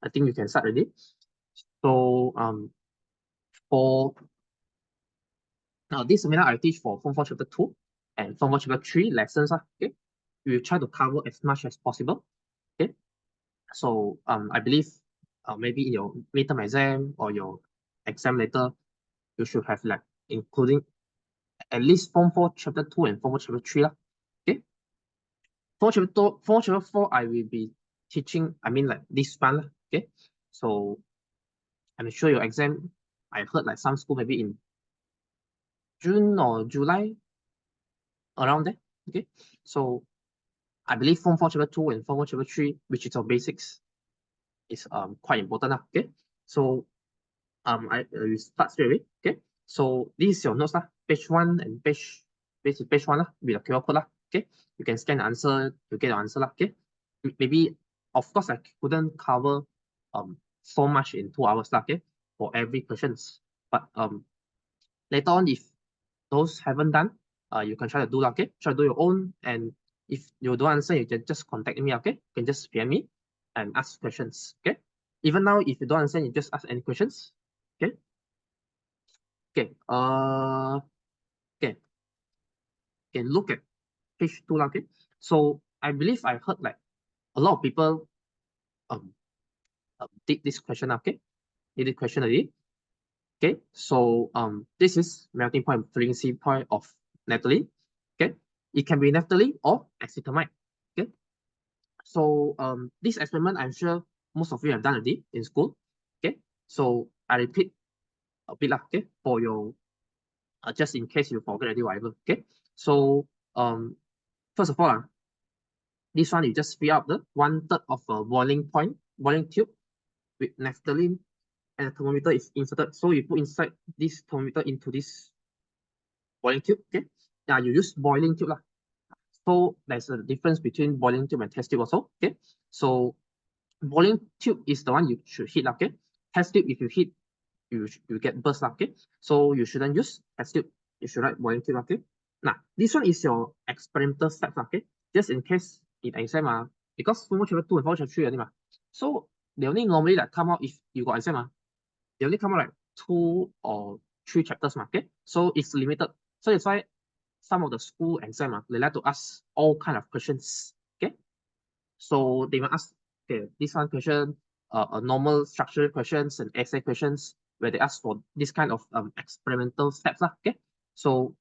I think you can start already. So for this seminar I teach for Form 4 Chapter 2 and Form 4 Chapter 3 lessons. Okay, we will try to cover as much as possible. Okay, so I believe maybe in your midterm exam or your exam later, you should have like including at least Form 4 Chapter 2 and Form 4 Chapter 3 lah. Okay, Form Chapter 4 I will be teaching, I mean like this month lah. Okay, so I'm sure your exam, I heard like some school maybe in June or July, around there. Okay, so I believe Form 4 Chapter 2 and Form 4 Chapter 3, which is our basics, is quite important. Okay, so I will start straight away. Okay, so this is your notes page 1 and page 1 with a QR code Okay, you can scan the answer to get the answer Okay, maybe of course I couldn't cover so much in 2 hours okay, for every questions, but later on if those haven't done, you can try to do okay, try to do your own, and if you don't answer, you can just contact me okay, you can just PM me and ask questions okay. Even now if you don't answer, you just ask any questions okay. Okay, okay, look at page 2 okay. So I believe I heard like a lot of people did this question okay, did this question already. Okay, so this is melting point frequency point of naphthalene. Okay, it can be naphthalene or acetamide. Okay, so this experiment I'm sure most of you have done already in school. Okay, so I repeat a bit okay, for your just in case you forget already whatever. Okay, so first of all this one you just fill up the 1/3 of a boiling tube with naphthalene, and a thermometer is inserted. So you put inside this thermometer into this boiling tube. Okay, you use boiling tube So there's a difference between boiling tube and test tube also. Okay, so boiling tube is the one you should hit okay. Test tube, if you hit, you get burst okay. So you shouldn't use test tube, you should write boiling tube okay. Now this one is your experimental steps okay, just in case in exam because Form 4 Chapter 2 and Form 4 Chapter 3 only so they only normally like come out if you got exam they only come out like 2 or 3 chapters okay, so it's limited. So that's why some of the school exam they like to ask all kind of questions okay. So they will ask okay, this one question, a normal structural questions and essay questions where they ask for this kind of experimental steps okay. So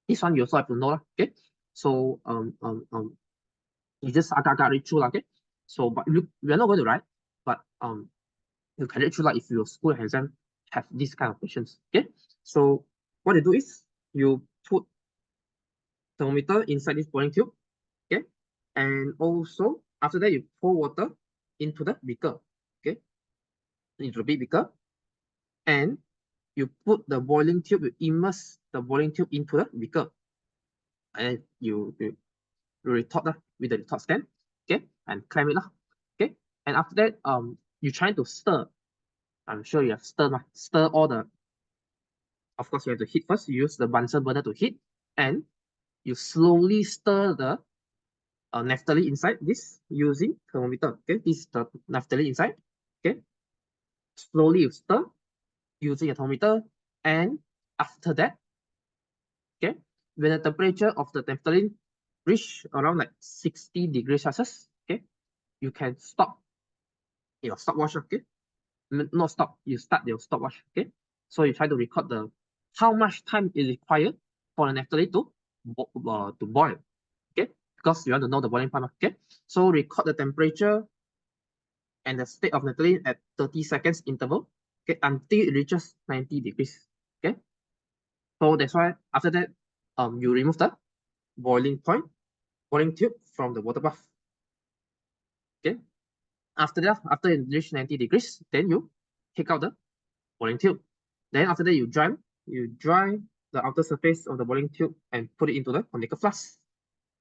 this one you also have to know okay. So you just agak-agak read through okay. So but we are not going to write, but you can read through if your school exam have this kind of questions okay. So what you do is you put thermometer inside this boiling tube okay, and also after that you pour water into the beaker okay, into the big beaker, and you put the boiling tube, you immerse the boiling tube into the beaker, and you retort with the retort stand okay, and clamp it okay. And after that you try to stir. I'm sure you have stir all the, of course you have to heat first, you use the Bunsen burner to heat, and you slowly stir the naphthalene inside this using thermometer okay. This is the naphthalene inside okay. Slowly you stir using a thermometer, and after that okay, when the temperature of the naphthalene reach around like 60 degrees Celsius okay, you can stop your stopwatch okay. Not stop, you start your stopwatch okay. So you try to record the how much time is required for the naphthalene to boil okay, because you want to know the boiling point okay. So record the temperature and the state of naphthalene at 30 seconds interval okay, until it reaches 90 degrees okay. So that's why after that you remove the boiling tube from the water bath okay. After that, after it reach 90 degrees, then you take out the boiling tube. Then after that you dry the outer surface of the boiling tube and put it into the conical flask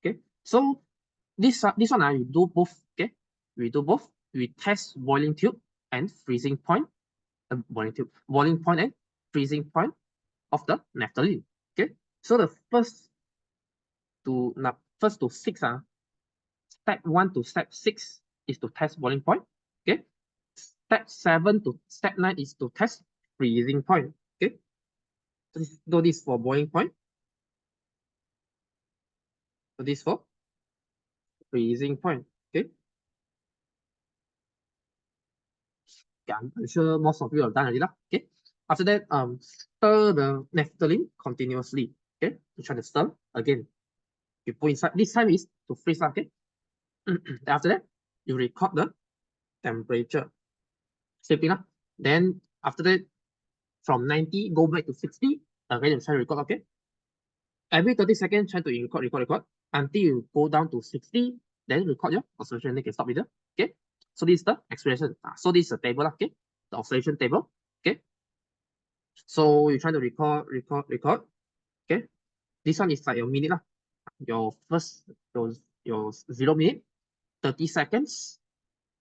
okay. So this one you do both okay. We do both, we test boiling tube and freezing point, boiling point and freezing point of the naphthalene okay. So the first to 6 step 1 to step 6 is to test boiling point okay. Step 9 is to test freezing point. Okay. So this for boiling point. So this for freezing point. Okay. I'm sure most of you have done already. Okay. After that, stir the naphthalene continuously. Okay. You try to stir again. You put inside. This time is to freeze. Okay. After that, you record the temperature. Same thing. Then after that, from 90, go back to 60. Again, you try to record. Okay. Every 30 seconds, try to record until you go down to 60. Then record your oscillation. Then you can stop it. Okay. So this is the expression. So this is a table. Okay. The oscillation table. Okay. So you try to record. Okay. This one is like your minute. Your first, your 0 minute, 30 seconds.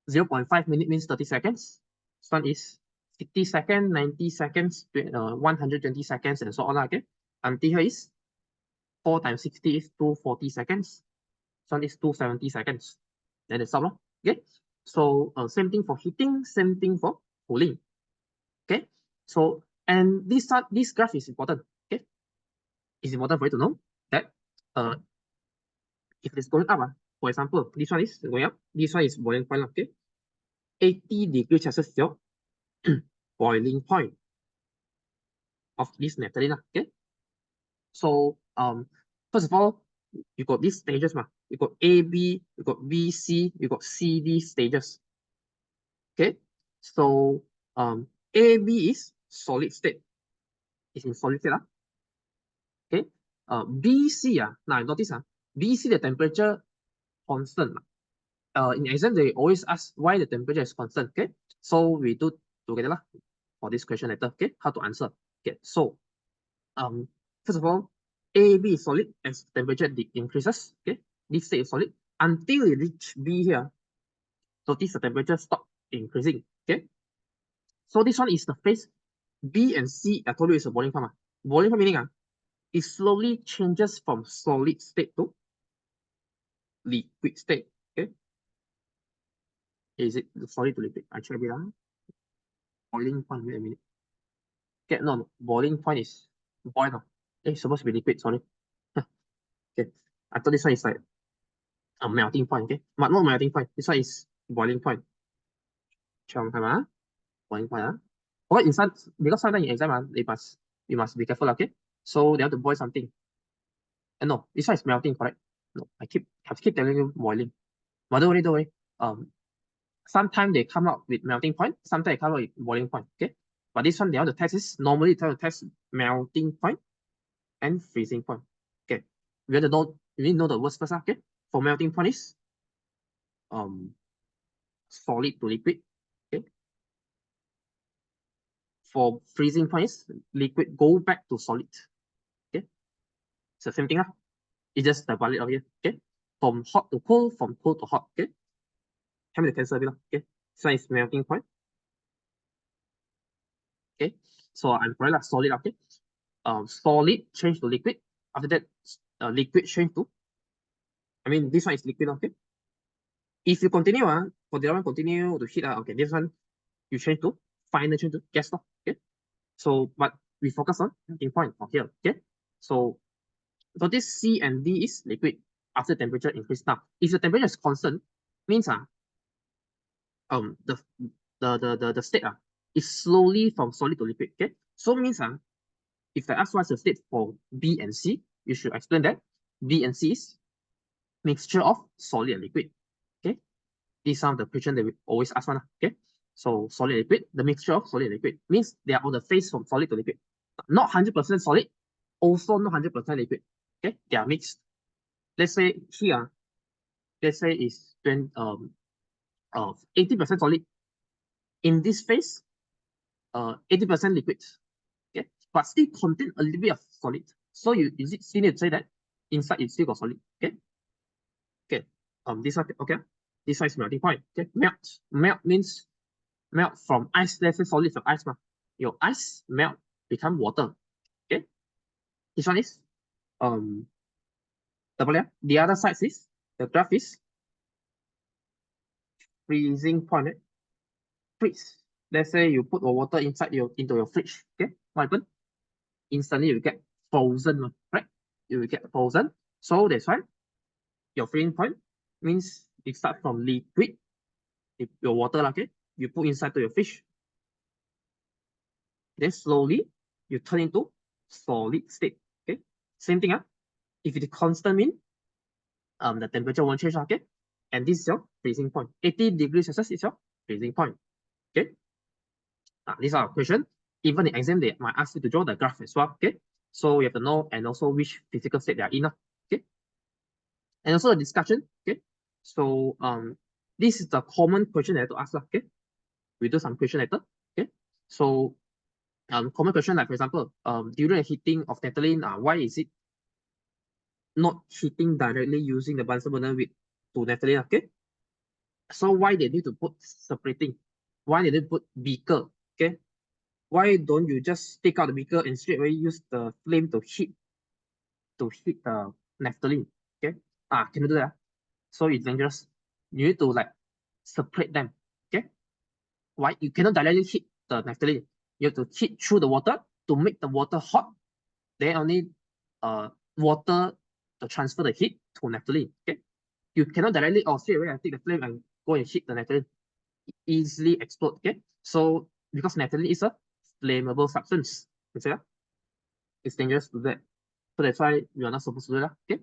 0.5 minute means 30 seconds. This one is 60 seconds, 90 seconds, 120 seconds, and so on. Okay. Until here is 4 times 60 is 240 seconds. This one is 270 seconds. Then it's stop. Okay. So same thing for heating, same thing for cooling. Okay. So and this graph is important. Okay. It's important for you to know that if it's going up, for example, this one is going up, this one is boiling point. Okay. 80 degrees Celsius is your boiling point of this naphthalene. Okay. So first of all, you got these stages. You got A, B, you got B, C, you got C, D stages. Okay. So A, B is solid state. It's in solid state. Okay. B, C, now notice B, C, the temperature constant. In exam, they always ask why the temperature is constant. Okay. So we do together for this question later. Okay. How to answer. Okay. So first of all, A, B is solid as temperature increases. Okay. This state is solid until it reach B here. So this the temperature stop increasing. Okay. So this one is the phase B and C. I told you it's a boiling point. Boiling point meaning it slowly changes from solid state to liquid state. Okay. Is it solid to liquid? I check it out. Boiling point, wait a minute. Okay, no, boiling point is boil. It's supposed to be liquid, sorry. Okay. I thought this one is like a melting point, okay? But not melting point. This one is boiling point. Boiling point. Okay, inside, because sometimes in exam, you must be careful, okay? So they have to boil something. And no, this one is melting, correct? No, I keep telling you boiling. But don't worry. Sometimes they come out with melting point, sometimes they come out with boiling point, okay? But this one, they have to test is normally try to test melting point and freezing point. Okay. We need to know the words first, okay? For melting point is solid to liquid. Okay. For freezing point is liquid go back to solid. Okay. It's the same thing. It's just the valid over here. Okay. From hot to cold, from cold to hot. Okay. Help me to cancel it. Okay. So it's melting point. Okay. So I'm correct like solid. Okay. Solid change to liquid. After that, liquid change to. I mean, this one is liquid. Okay. If you continue, for the other one continue to heat. Okay. This one you change to final change to gas. Okay. So, but we focus on melting point here. Okay. So this C and D is liquid after temperature increase. Now, if the temperature is constant, means the state is slowly from solid to liquid. Okay. So means if I ask what's the state for B and C, you should explain that B and C is mixture of solid and liquid. Okay. These are the question that we always ask one. Okay. So solid and liquid, the mixture of solid and liquid means they are on the phase from solid to liquid. Not 100% solid, also not 100% liquid. Okay. They are mixed. Let's say here, let's say is 80% solid. In this phase, 80% liquid. Okay, but still contain a little bit of solid. So you still need to say that inside it still got solid. Okay. Okay. This one okay. This one is melting point. Okay. Melt means melt from ice. Let's say solid from ice. Your ice melt become water. Okay. This one is the other side is the graph is freezing point. Freeze. let's say you put the water inside into your fridge, okay, what happens? Instantly you get frozen, right? You will get frozen. So that's why your freezing point means it starts from liquid, your water, okay, you put inside to your fish. Then slowly you turn into solid state. Okay, same thing. If it is constant mean the temperature won't change, okay? And this is your freezing point. 80 degrees Celsius is your freezing point. Okay. These are question. Even in exam, they might ask you to draw the graph as well. Okay. So you have to know and also which physical state they are in. Okay. And also a discussion. Okay. So this is the common question that I have to ask. Okay. We do some question later. Okay. So common question like for example, during the heating of naphthalene, why is it not heating directly using the Bunsen burner with to naphthalene? Okay. So why they need to put separating? Why they need to put beaker? Okay. Why don't you just take out the beaker and straight away use the flame to hit the naphthalene? Okay. Can you do that? So it's dangerous. You need to like separate them. Okay. Why? You cannot directly hit the naphthalene. You have to hit through the water to make the water hot. Then only water to transfer the heat to naphthalene. Okay. You cannot directly straight away I take the flame and go and hit the naphthalene. Easily explode. Okay. So because naphthalene is a flammable substance, you see, it's dangerous to do that. So that's why we are not supposed to do that. Okay.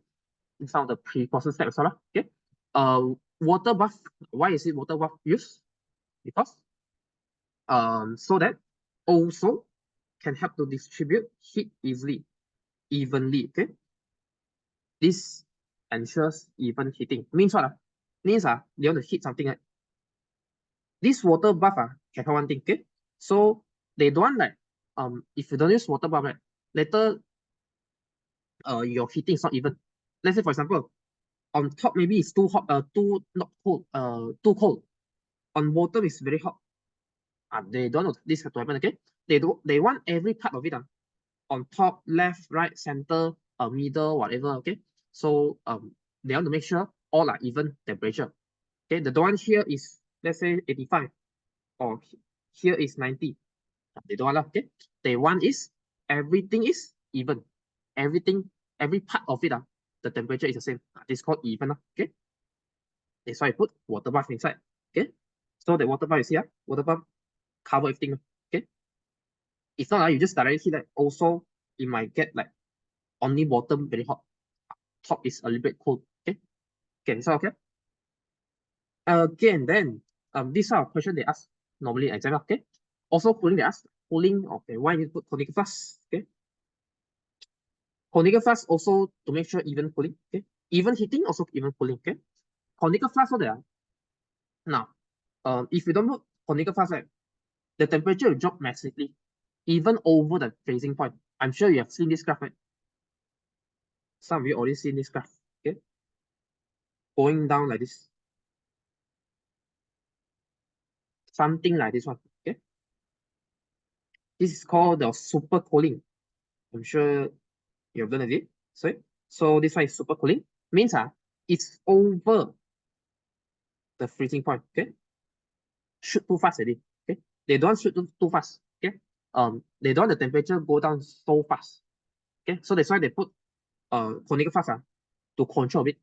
In some of the precaution steps, okay. Water bath. Why is it water bath used? Because so that also can help to distribute heat evenly. Okay. This ensures even heating. Means what? Means they want to heat something. Right? This water bath can have one thing. Okay. So they don't want like if you don't use water bath, right, later your heating is not even. Let's say for example, on top maybe it's too hot, too not cold, too cold. On bottom it's very hot. They don't know this have to happen. Okay, they want every part of it on top, left, right, center, middle, whatever. Okay, so they want to make sure all are even temperature. Okay, the one here is let's say 85 or here is 90. They don't want. Okay, they want is everything is even. Everything, every part of it, the temperature is the same. This is called even. Okay, that's why I put water bath inside. Okay, so the water bath is here. Water bath cover everything. Okay, if not, you just directly heat. Also, it might get like only bottom very hot, top is a little bit cold. Okay, okay, so okay. Again, then these are question they ask normally in exam. Okay, also cooling they ask cooling. Okay, why you put conical flask? Okay, conical flask also to make sure even cooling. Okay, even heating also even cooling. Okay, conical flask so there. Now, if you don't put conical flask, right, the temperature will drop massively, even over the freezing point. I'm sure you have seen this graph, right? Some of you already seen this graph, okay? Going down like this. Something like this one, okay? This is called the super cooling. I'm sure you've done it. So this one is super cooling. Means it's over the freezing point, okay? Shoot too fast already, okay? They don't shoot too fast, okay? They don't want the temperature go down so fast, okay? So that's why they put conical flask to control a bit.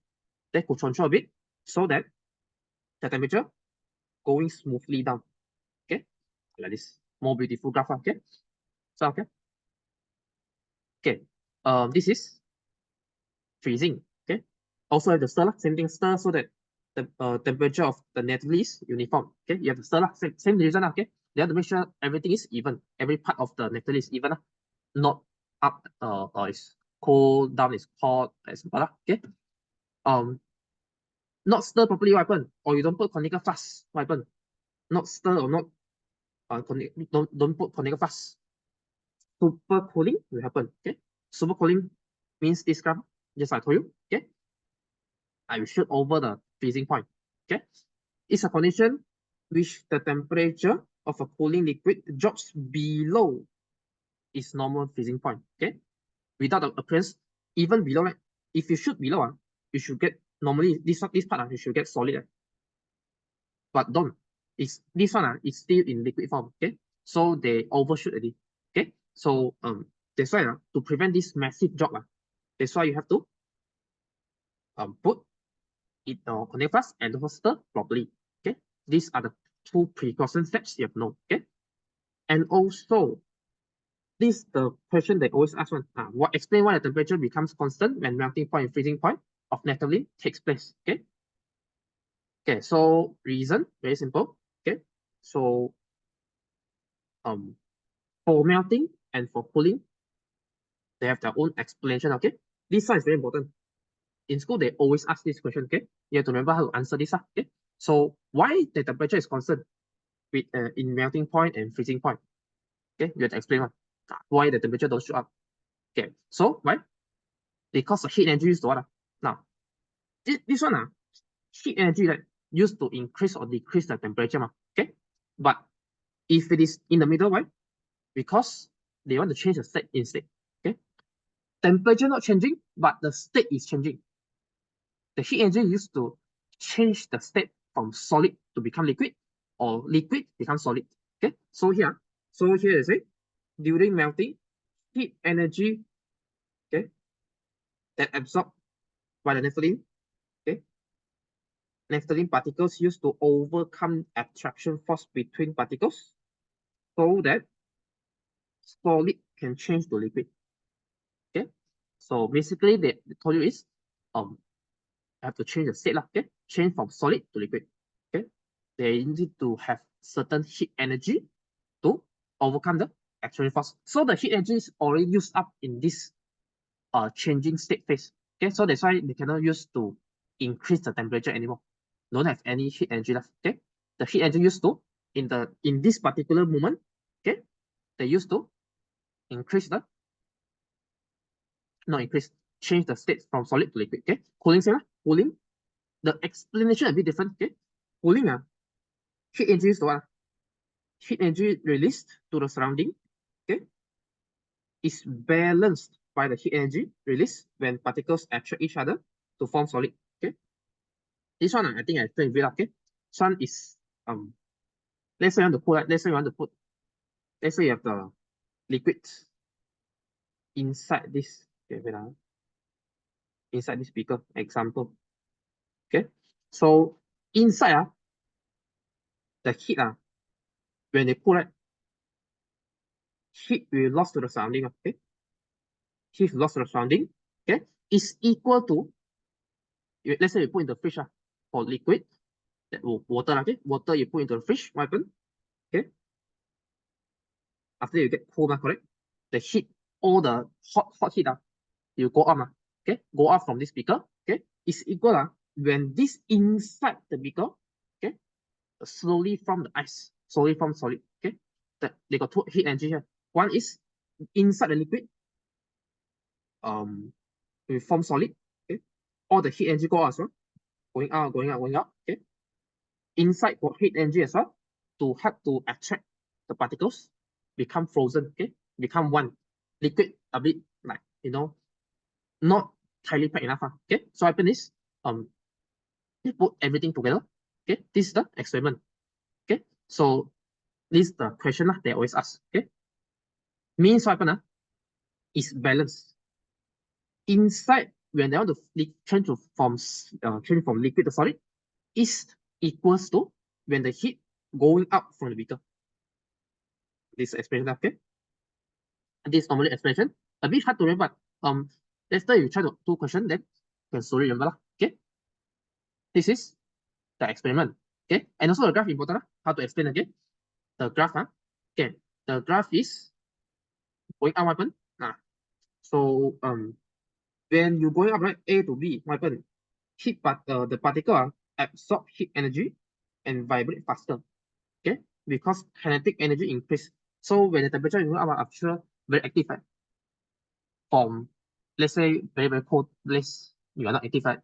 They could control a bit so that the temperature going smoothly down. Okay, like this. More beautiful graph. Okay, so okay. Okay, this is freezing. Okay, also have the stir, same thing, stir so that the temperature of the nettle is uniform. Okay, you have the stir, same reason. Okay, they have to make sure everything is even. Every part of the nettle is even. Not up or is cold, down is hot, etc. Okay, not stir properly, what happen? Or you don't put conical flask, what happen? Not stir or not don't put conical flask. Super cooling will happen. Okay, super cooling means this graph, just like I told you. Okay, I will shoot over the freezing point. Okay, it's a condition which the temperature of a cooling liquid drops below its normal freezing point. Okay, without the appearance, even below, right? If you shoot below, you should get normally this part, you should get solid. But don't. is this one is still in liquid form. Okay, so they overshoot already. Okay, so that's why to prevent this massive drop that's why you have to put it connect fast and also stir properly. Okay, these are the two precaution steps you have to know. Okay, and also this the question they always ask one. What explain why the temperature becomes constant when melting point and freezing point of naphthalene takes place? Okay. Okay, so reason very simple. Okay, so for melting and for cooling, they have their own explanation. Okay, this one is very important. In school, they always ask this question. Okay, you have to remember how to answer this. Okay, so why the temperature is constant with in melting point and freezing point? Okay, you have to explain why the temperature don't shoot up. Okay, so why? Because the heat energy used to what? Now, this one heat energy used to increase or decrease the temperature. Okay, but if it is in the middle, why? Because they want to change the state instead. Okay, temperature not changing, but the state is changing. The heat energy used to change the state from solid to become liquid, or liquid become solid. Okay, so here they say during melting, heat energy, okay, that absorbed by the naphthalene, okay, naphthalene particles used to overcome attraction force between particles, so that solid can change to liquid. Okay, so basically they told you is have to change the state okay, change from solid to liquid. Okay, they need to have certain heat energy to overcome the attraction force. So the heat energy is already used up in this changing state phase. Okay, so that's why they cannot use to increase the temperature anymore. Don't have any heat energy left. Okay, the heat energy used to in this particular moment. Okay, they used to increase the not increase change the state from solid to liquid. Okay, cooling same cooling. The explanation a bit different. Okay, cooling heat energy is what? Heat energy released to the surrounding. Okay, is balanced by the heat energy released when particles attract each other to form solid. Okay, this one I think I explained a bit. Okay, this one is let's say you want to put let's say you have the liquid inside this. Okay, wait inside this beaker example. Okay, so inside the heat when they put heat will lost to the surrounding. Okay, heat lost to the surrounding. Okay, is equal to let's say you put in the fridge for liquid that water. Okay, water you put into the fridge. What happen? Okay, after you get cold, correct? The heat, all the hot heat you go up okay, go up from this beaker. Okay, is equal when this inside the beaker. Okay, slowly from the ice, slowly from solid. Okay, that they got two heat energy here. One is inside the liquid, we form solid. Okay, all the heat energy go out as well, going out, going out, going out. Okay, inside got heat energy as well to help to attract the particles, become frozen. Okay, become one liquid a bit like not tightly packed enough. Okay, so what happen is you put everything together. Okay, this is the experiment. Okay, so this is the question they always ask. Okay, means what happen is balance. Inside when they want to change from liquid to solid is equals to when the heat going up from the beaker. This expression, okay? And this normally expression a bit hard to remember. Let's say you try to do question, then you can slowly remember. Okay, this is the experiment. Okay, and also the graph important. How to explain again? The graph, okay, the graph is going up, what happen? So when you going up, right, A to B, what happen? The particle absorb heat energy and vibrate faster. Okay, because kinetic energy increase. So when the temperature goes up, I'm sure very active, right? From let's say very very cold place, you are not active, right?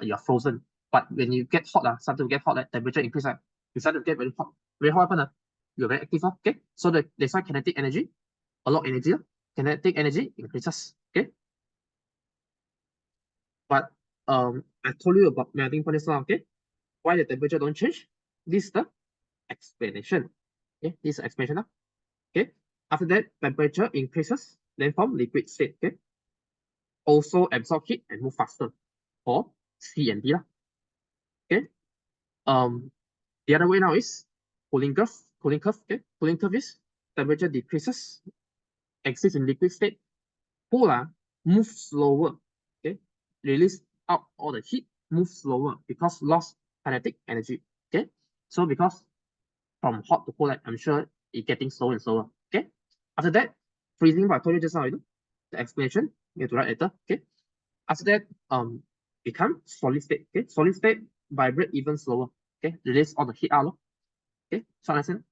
You are frozen. But when you get hot, start to get hot, temperature increase, right? You start to get very hot. Very hot, happen, you're very active, okay? So that's why kinetic energy, a lot of energy, kinetic energy increases, okay? But I told you about melting point just now, okay? Why the temperature don't change? This is the explanation. Okay, this is explanation. Okay, after that, temperature increases, then form liquid state. Okay, also absorb heat and move faster for C and D. Okay, the other way now is cooling curve. Cooling curve. Okay, cooling curve is temperature decreases, exists in liquid state. Polar move slower. Okay, release out all the heat, move slower because lost kinetic energy. Okay, so because from hot to cold, I'm sure it's getting slower and slower. Okay, after that, freezing, what I told you just now, the explanation you have to write later. Okay, after that, become solid state. Okay, solid state vibrate even slower. Okay, release all the heat out. Okay, so understand.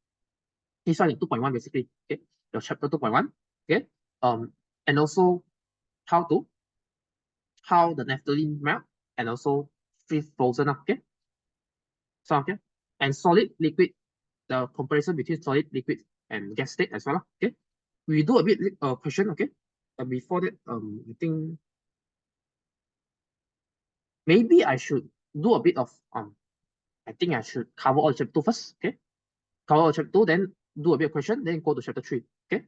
This one is 2.1 basically. Okay, your chapter 2.1. Okay, and also how the naphthalene melt and also freeze frozen. Okay, so okay, and solid liquid, the comparison between solid liquid and gas state as well. Okay, we do a bit question. Okay, before that, I think maybe I should do a bit of I think I should cover all chapter 2 first. Okay, cover all chapter 2, then do a bit of question, then go to chapter 3. Okay,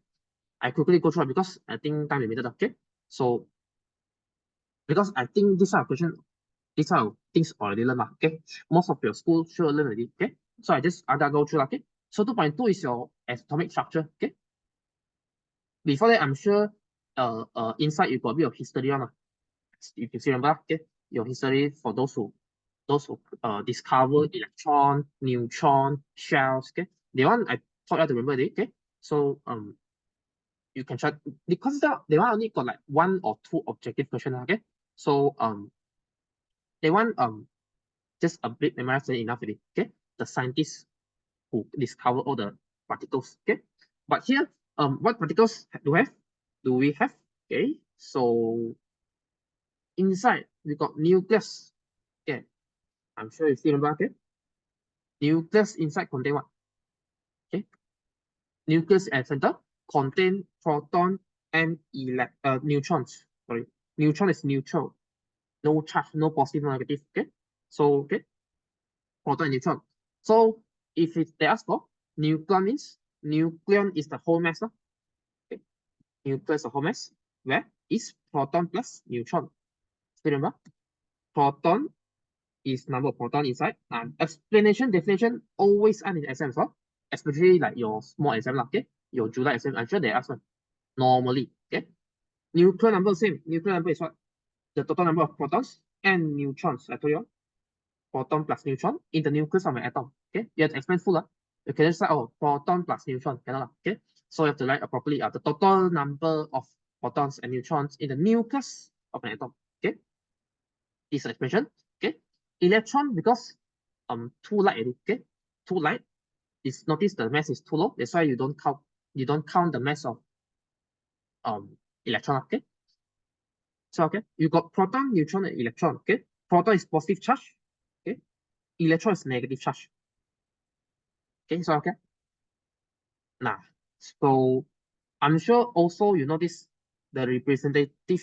I quickly go through because I think time limited. Okay, so because I think this kind of question, this kind of things already learned. Okay, most of your school sure learn already. Okay, so I just other go through. Okay, so 2.2 is your atomic structure. Okay, before that, I'm sure inside you got a bit of history on. If you see, remember, okay, your history for those who discover electron, neutron, shells. Okay, the one I taught you to remember. Okay, so you can try because they one only got like 1 or 2 objective question. Okay, so they want just a bit memorized enough already. Okay, the scientists who discover all the particles. Okay, but here what particles do we have? Okay, so inside we got nucleus. Okay, I'm sure you still remember. Okay, nucleus inside contain what? Okay, nucleus at center contain proton and neutrons. Sorry, neutron is neutral, no charge, no positive, no negative. Okay, so okay, proton and neutron. So if they ask for nucleon, means nucleon is the whole mass. Okay, nucleus is the whole mass. Where is proton plus neutron? Still remember? Proton is number of proton inside. And explanation, definition always ask in exam, so especially like your small exam, okay? Your July exam, I'm sure they ask one. Normally, okay? Nuclear number same. Nuclear number is what? The total number of protons and neutrons. I told you, proton plus neutron in the nucleus of an atom. Okay, you have to explain full. You can just say, oh, proton plus neutron. Cannot. Okay, so you have to write properly the total number of protons and neutrons in the nucleus of an atom. Okay, this expression. Okay, electron, because too light. Okay, too light. Is notice the mass is too low. That's why you don't count the mass of electron. Okay, so okay, you got proton, neutron, and electron. Okay, proton is positive charge. Okay, electron is negative charge. Okay, so okay. Now, so I'm sure also you notice the representative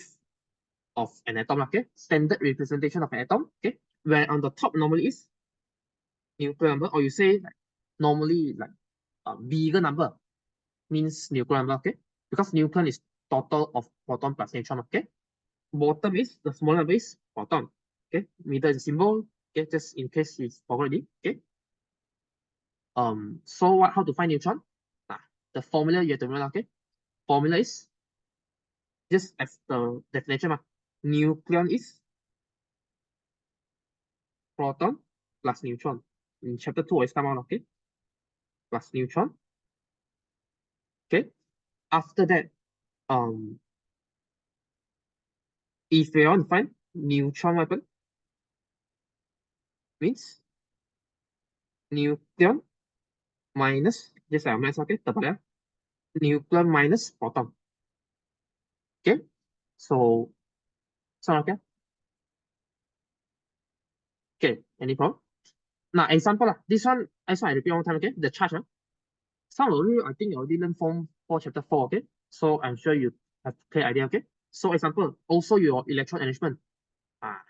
of an atom. Okay, standard representation of an atom. Okay, where on the top normally is nuclear number, or you say like normally like a bigger number means nuclear number. Okay, because nucleon is total of proton plus neutron. Okay, bottom is the smaller number is proton. Okay, middle is a symbol. Okay, just in case it's already. Okay, so what? How to find neutron? The formula you have to remember. Okay, formula is just as the definition. Nucleon is proton plus neutron. In chapter 2, always come out. Okay, plus neutron. Okay, after that, if we want to find neutron weapon, means nucleon minus, just like math. Okay, nucleon minus proton. Okay, so okay. Okay, any problem? Now example this one I repeat one time. Okay, the charge. Some of you I think you already learned from 4 chapter 4. Okay, so I'm sure you have clear idea. Okay, so example also your electron arrangement.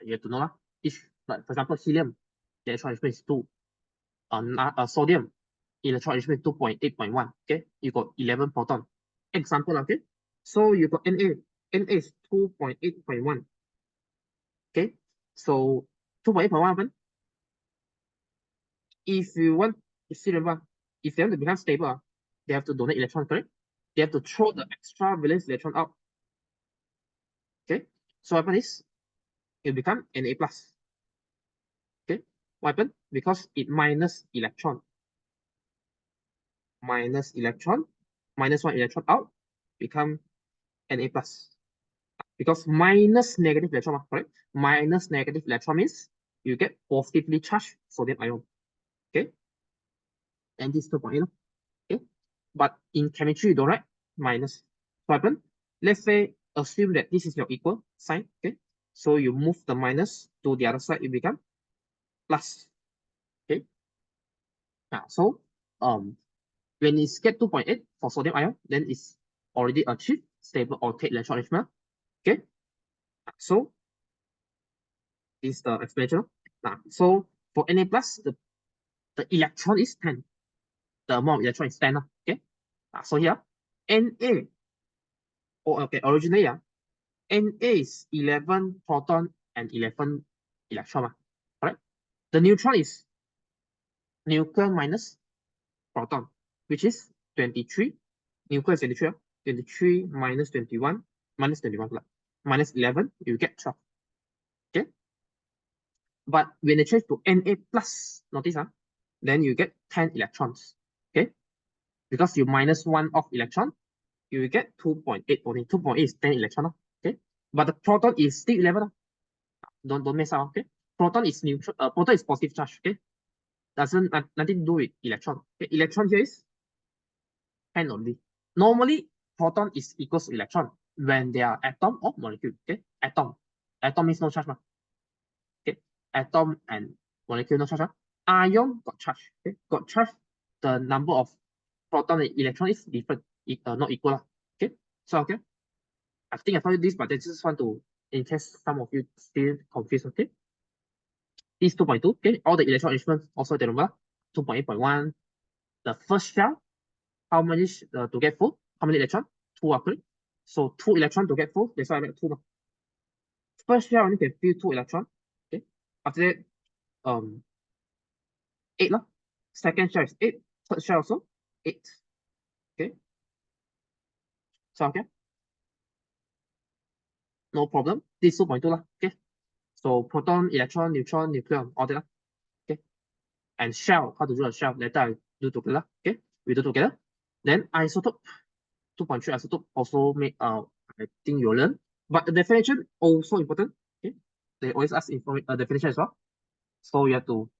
You have to know if like for example helium, the electron arrangement is 2. Sodium, electron enrichment 2.8.1. Okay, you got 11 proton. Example, okay. So you got Na is 2.8.1. Okay, so 2.8.1. If you want to see, remember, if they want to become stable, they have to donate electron, correct? They have to throw the extra valence electron out. Okay, so what happens is it become Na plus. Okay, what happened? Because it minus electron, minus one electron out, become Na plus. Because minus negative electron, correct? Minus negative electron means you get positively charged sodium ion. Okay, and this 2.8. Okay, but in chemistry you don't write minus. What happened? Let's say assume that this is your equal sign. Okay, so you move the minus to the other side, it become plus. Okay, so when it's get 2.8 for sodium ion, then it's already achieved stable orthate electron enrichment. Okay, so this is the explanation. So for Na plus, the electron is 10. The amount of electron is 10. Okay, so here Na, okay, originally Na is 11 proton and 11 electron. Correct? The neutron is nucleon minus proton, which is 23. Nucleon is 23. 23 minus 21, minus 21, minus 11, you get 12. Okay? But when they change to Na plus, notice, then you get 10 electrons. Okay? Because you minus 1 of electron, you will get 2.8 only. 2.8 is 10 electron. Okay? But the proton is still 11. Don't mess up. Okay? Proton is neutral. Proton is positive charge. Okay? Doesn't nothing to do with electron. Okay? Electron here is 10 only. Normally, proton is equals to electron when they are atom or molecule. Okay? Atom means no charge. Okay? Atom and molecule no charge. Ion got charge. Okay? Got charge. The number of proton and electron is different. Not equal. Okay? So okay. I think I told you this, but I just want to, in case some of you still confused, okay? This 2.2, okay? All the electron enrichment also the number 2.8.1. The first shell, how many to get full? How many electron? 2, okay? So 2 electron to get full, that's why I make 2. First shell only can fill 2 electron. Okay. After that, 8. Second shell is 8. Third shell also 8. Okay. So okay. No problem. This 2.2 okay. So proton, electron, neutron, nucleon, all that. Okay. And shell, how to do a shell? Later I do together. Okay. We do together. Then isotope, 2.3 isotope also make I think you'll learn. But the definition also important. Okay. They always ask definition as well. So you have to,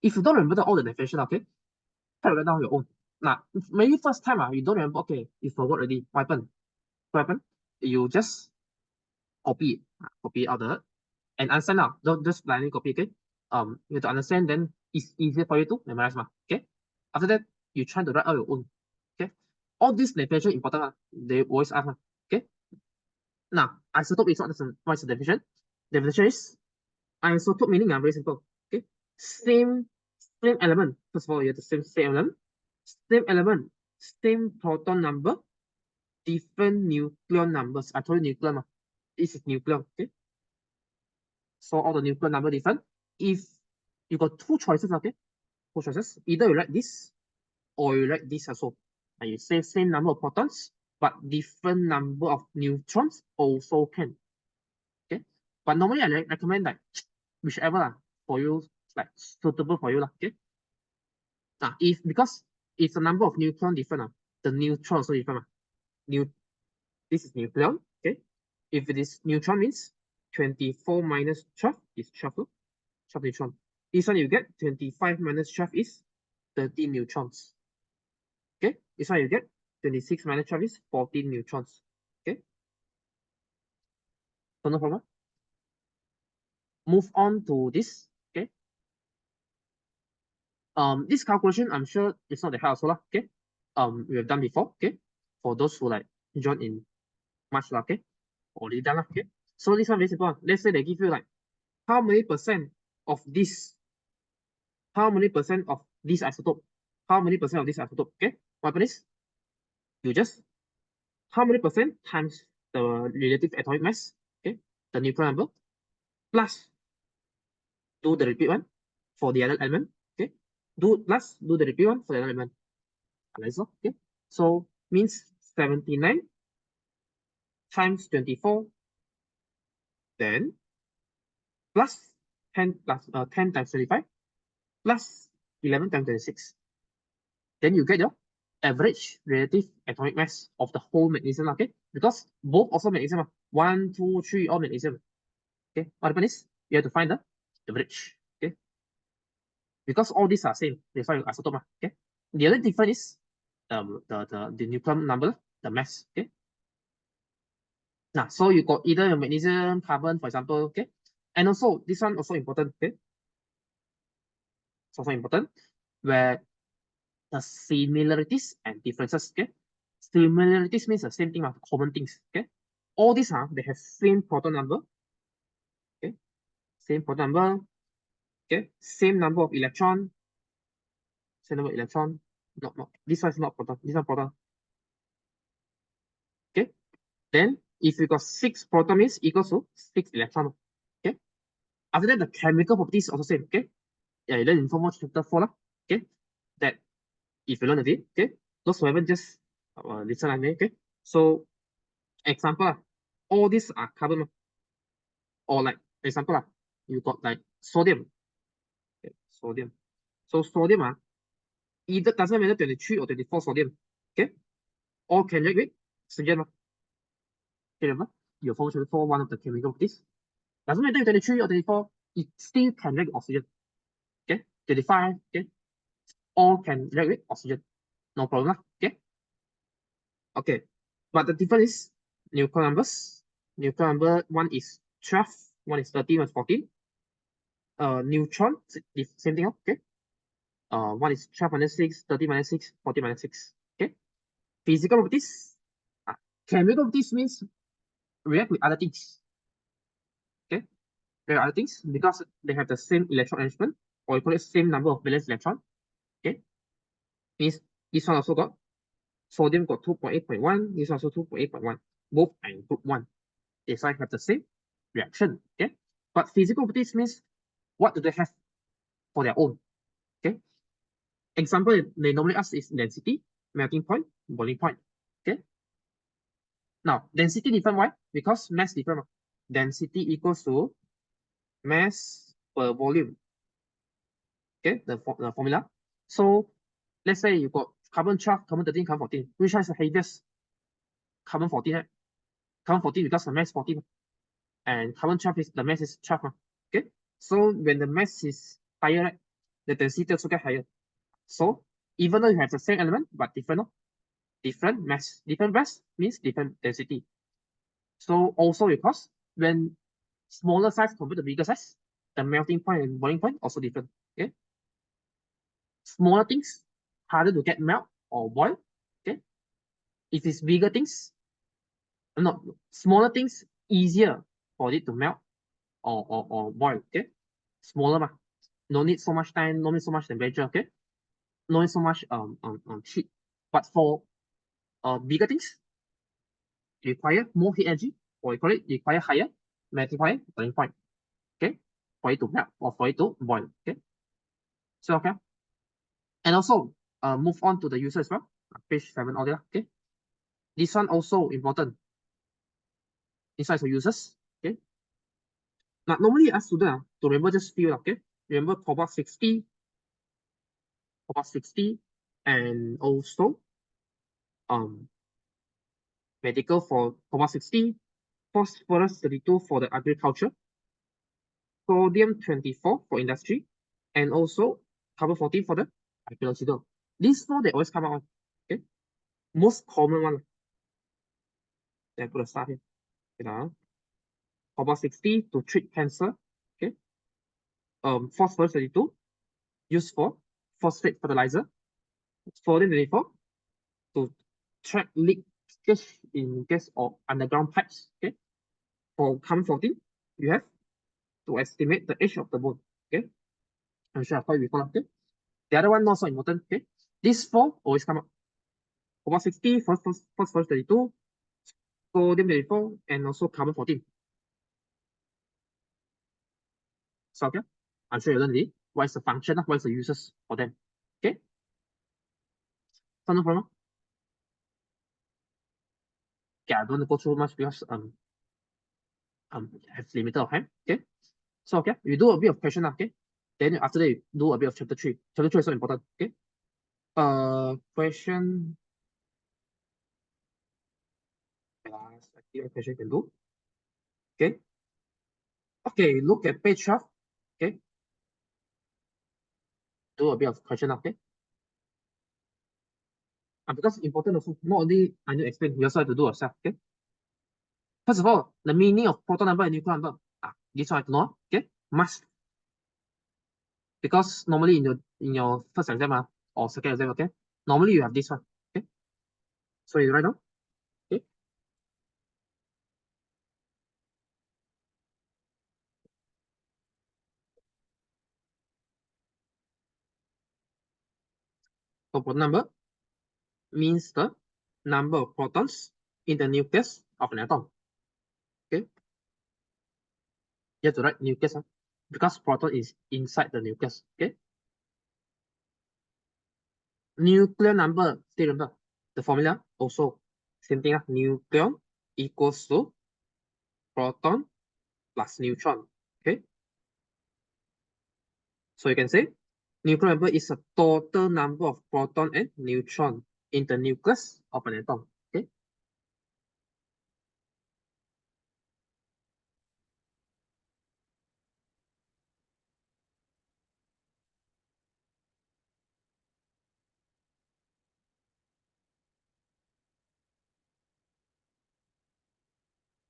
if you don't remember all the definition, okay, try to write down your own. Now, maybe first time you don't remember, okay, you forgot already. What happened? What happened? You just copy out the and understand now. Don't just blindly copy, okay? You have to understand, then it's easier for you to memorize, okay? After that, you try to write out your own, okay? All these definition important, they always ask, okay? Now, isotope is what is the definition? Definition is isotope meaning very simple, okay? Same element. First of all, you have the same element, same proton number, different nucleon numbers. I told you nucleon, this is nucleon, okay? So all the nucleon number different. If you got 2 choices, okay? 2 choices. Either you write this or you write this also. And you say same number of protons, but different number of neutrons also can. Okay. But normally I recommend like whichever for you, like suitable for you. Okay. Because if the number of neutron different, the neutron also different. This is nucleon. Okay. If it is neutron means 24 minus 12 is 12 neutron. This one you get 25 minus 12 is 13 neutrons. Okay, this one you get 26 minus 12 is 14 neutrons. Okay, so no problem. Move on to this. Okay, this calculation I'm sure it's not the hard also, okay. We have done before. Okay, for those who like join in March, okay, already done. Okay, so this one very simple. Let's say they give you like how many percent of this, isotope, how many percent of this isotope? Okay, what happens is you just how many percent times the relative atomic mass, okay, the neutron number, plus do the repeat one for the other element, okay, do the repeat one for the other element. Okay, so means 79 times 24, then plus 10 plus 10 times 25 plus 11 times 26. Then you get your average relative atomic mass of the whole magnesium, okay? Because both also magnesium, 1, 2, 3, all magnesium. Okay, what happens is you have to find the average, okay? Because all these are same, that's why you isotope, okay? The other difference is the neutron number, the mass, okay? Now, so you got either magnesium, carbon, for example, okay? And also, this one also important, okay? It's also important, where the similarities and differences, okay? Similarities means the same thing, common things, okay? All these, they have same proton number, okay? Same proton number, okay? Same number of electron, same number of electron. No, this one is not proton, this one proton. Okay? Then, if you got 6 proton means equals to 6 electron, okay? After that, the chemical properties also same, okay? Yeah, you learn in Form 1 chapter 4, okay? That, if you learn a bit, okay? Those who haven't just listen at me, okay? So, example, all these are carbon, or like, example, you got like sodium, okay? Sodium. So, sodium, either doesn't matter 23 or 24 sodium, okay? All can react with oxygen, okay, remember? Your Form 1 chapter 4, one of the chemical properties. Doesn't matter 23 or 24, it still can react with oxygen, okay? 25, okay? All can react with oxygen, no problem, okay? Okay, but the difference is nucleon numbers. Nucleon number, one is 12, one is 13, one is 14. Neutron, same thing, okay? One is 12 minus 6, 30 minus 6, 40 minus 6, okay? Physical properties. Chemical properties means react with other things, okay? React with other things because they have the same electron arrangement, or you call it same number of valence electron, okay? Means this one also got sodium got 2.8.1, this one also 2.8.1, both are in group 1. They have the same reaction, okay? But physical properties means what do they have for their own, okay? Example they normally ask is density, melting point, boiling point, okay? Now, density different, why? Because mass different. Density equals to mass per volume, okay? The formula. So, let's say you got carbon 12, carbon 13, carbon 14. Which one is the heaviest? Carbon 14, right? Carbon 14 because the mass 14. And carbon 12 is the mass is 12, okay? So when the mass is higher, right, the density also get higher. So even though you have the same element but different, different mass means different density. So also because when smaller size compared to bigger size, the melting point and boiling point also different. Okay, smaller things harder to get melt or boil. Okay, if it's bigger things, not smaller things easier for it to melt or boil. Okay, smaller, no need so much time, no need so much temperature. Okay, no need so much heat. But for bigger things, require more heat energy, or you call it require higher melting point, boiling point. Okay, for it to melt or for it to boil. Okay, so okay, and also move on to the user as well. Page 7 all there. Okay, this one also important. Inside for users. Okay, now normally ask student to remember just few. Okay, remember cobalt 60, and also medical for cobalt 60, phosphorus 32 for the agriculture, sodium 24 for industry, and also carbon 14 for the archaeological. These four they always come out. Okay, most common one. Then put a star here. Okay, cobalt 60 to treat cancer. Okay, phosphorus 32 used for phosphate fertilizer. Sodium 24 to track leakage in gas or underground pipes. Okay, for carbon 14 you have to estimate the age of the bone. Okay, I'm sure I've told you before. Okay, The other one not so important. Okay, these four always come up. Cobalt 60, phosphorus 32, sodium 34, and also carbon 14. So okay, I'm sure you learned it. What is the function? What is the uses for them? Okay, so no problem. Okay, I don't want to go through much because have limited of time. Okay, so okay, you do a bit of question. Okay, then after that you do a bit of chapter 3. Chapter 3 is so important. Okay, question. Last question can do. Okay, okay, look at page 12. Okay, do a bit of question. Okay, because important also, not only I need to explain, you also have to do yourself. Okay, first of all, the meaning of proton number and neutron number. This one I have to know. Okay, must, because normally in your first exam or second exam, okay, normally you have this one. Okay, so you write down. Okay, so proton number means the number of protons in the nucleus of an atom. Okay, you have to write nucleus because proton is inside the nucleus. Okay, nuclear number, still remember the formula also same thing. Nucleon equals to proton plus neutron. Okay, so you can say nuclear number is a total number of proton and neutron in the nucleus of an atom. Okay,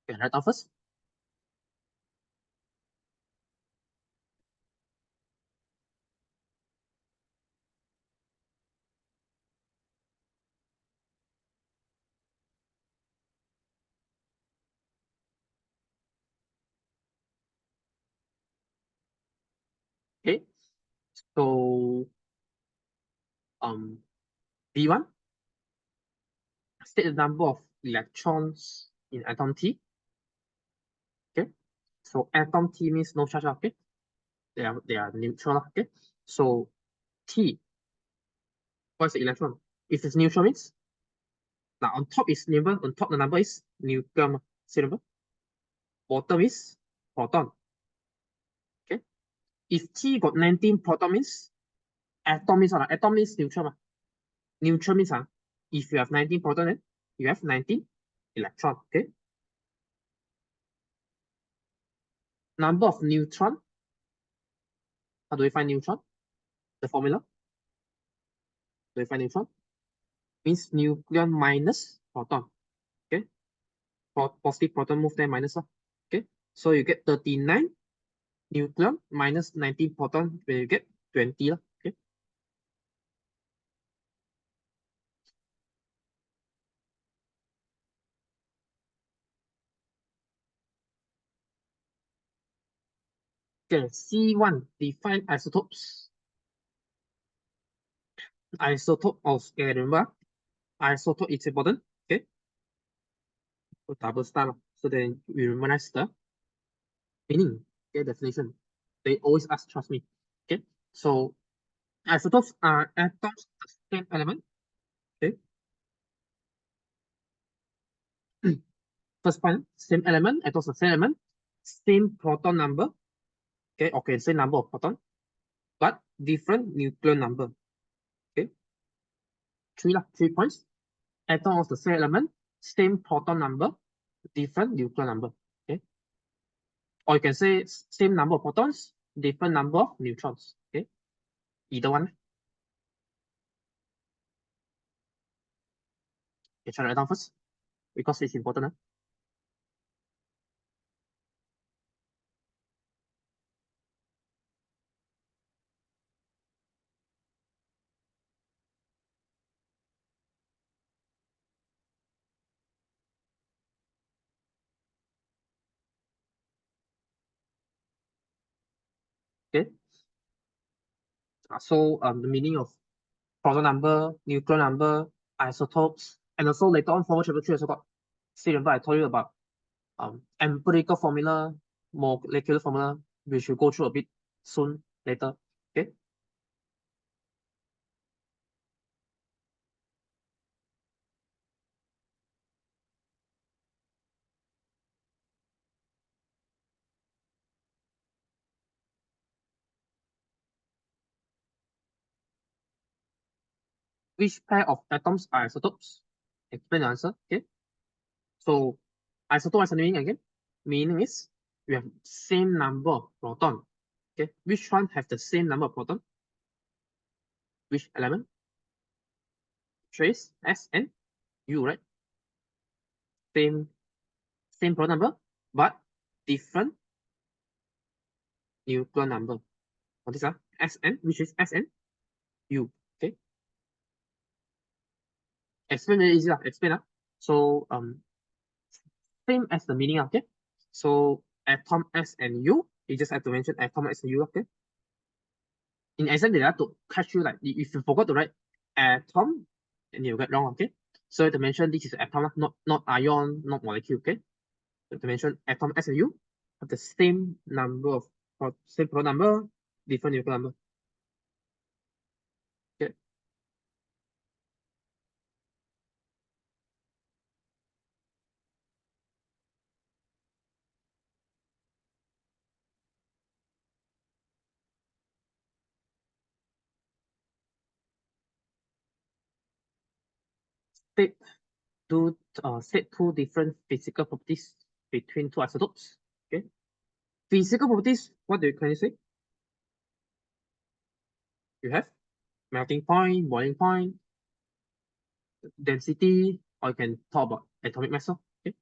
okay, write down first. Okay, so B1, state the number of electrons in atom T. Okay, so atom T means no charge. Okay, they are neutral. Okay, so T, what's the electron? If it's neutral means now on top is number, on top the number is nucleon. See number? Bottom is proton. Okay, if T got 19 proton means atom means what? Atom means neutral. Neutral means if you have 19 proton, then you have 19 electron. Okay, number of neutron. How do we find neutron? The formula. Do we find neutron? Means nucleon minus proton. Okay, positive proton move there minus. Okay, so you get 39 nucleon minus 19 proton, when you get 20. Okay, okay, C1, define isotopes. Isotope also, okay, remember, isotope is important. Okay, so double star. So then we memorize the meaning. Okay, definition. They always ask, trust me. Okay, so isotopes are atoms of the same element. Okay, first point, same element, atoms of the same element, same proton number. Okay, same number of proton, but different nucleon number. Okay, 3 points. Atom of the same element, same proton number, different nucleon number. Okay, or you can say same number of protons, different number of neutrons. Okay, either one. Okay, try to write down first because it's important. Okay, So the meaning of proton number, nucleon number, isotopes, and also later on forward chapter 3 also got. See, remember I told you about empirical formula, molecular formula, which we'll go through a bit soon later. Okay. Which pair of atoms are isotopes? Explain the answer. Okay. So isotope has a meaning again. Meaning is we have same number of proton. Okay. Which one have the same number of proton? Which element? Trace S and U, right? Same proton number, but different nucleon number. What is that? Sn, which is Sn U. Okay. Explain very easy. Explain. So same as the meaning. Okay. So atom S and U, you just have to mention atom S and U. Okay. In exam, they have to catch you like if you forgot to write atom, then you get wrong. Okay. So to mention this is atom, not ion, not molecule. Okay. So to mention atom S and U have the same number of same proton number, different nucleon number. Okay. State two different physical properties between two isotopes. Okay. Physical properties, what can you say? You have melting point, boiling point, density, or you can talk about atomic mass. Okay.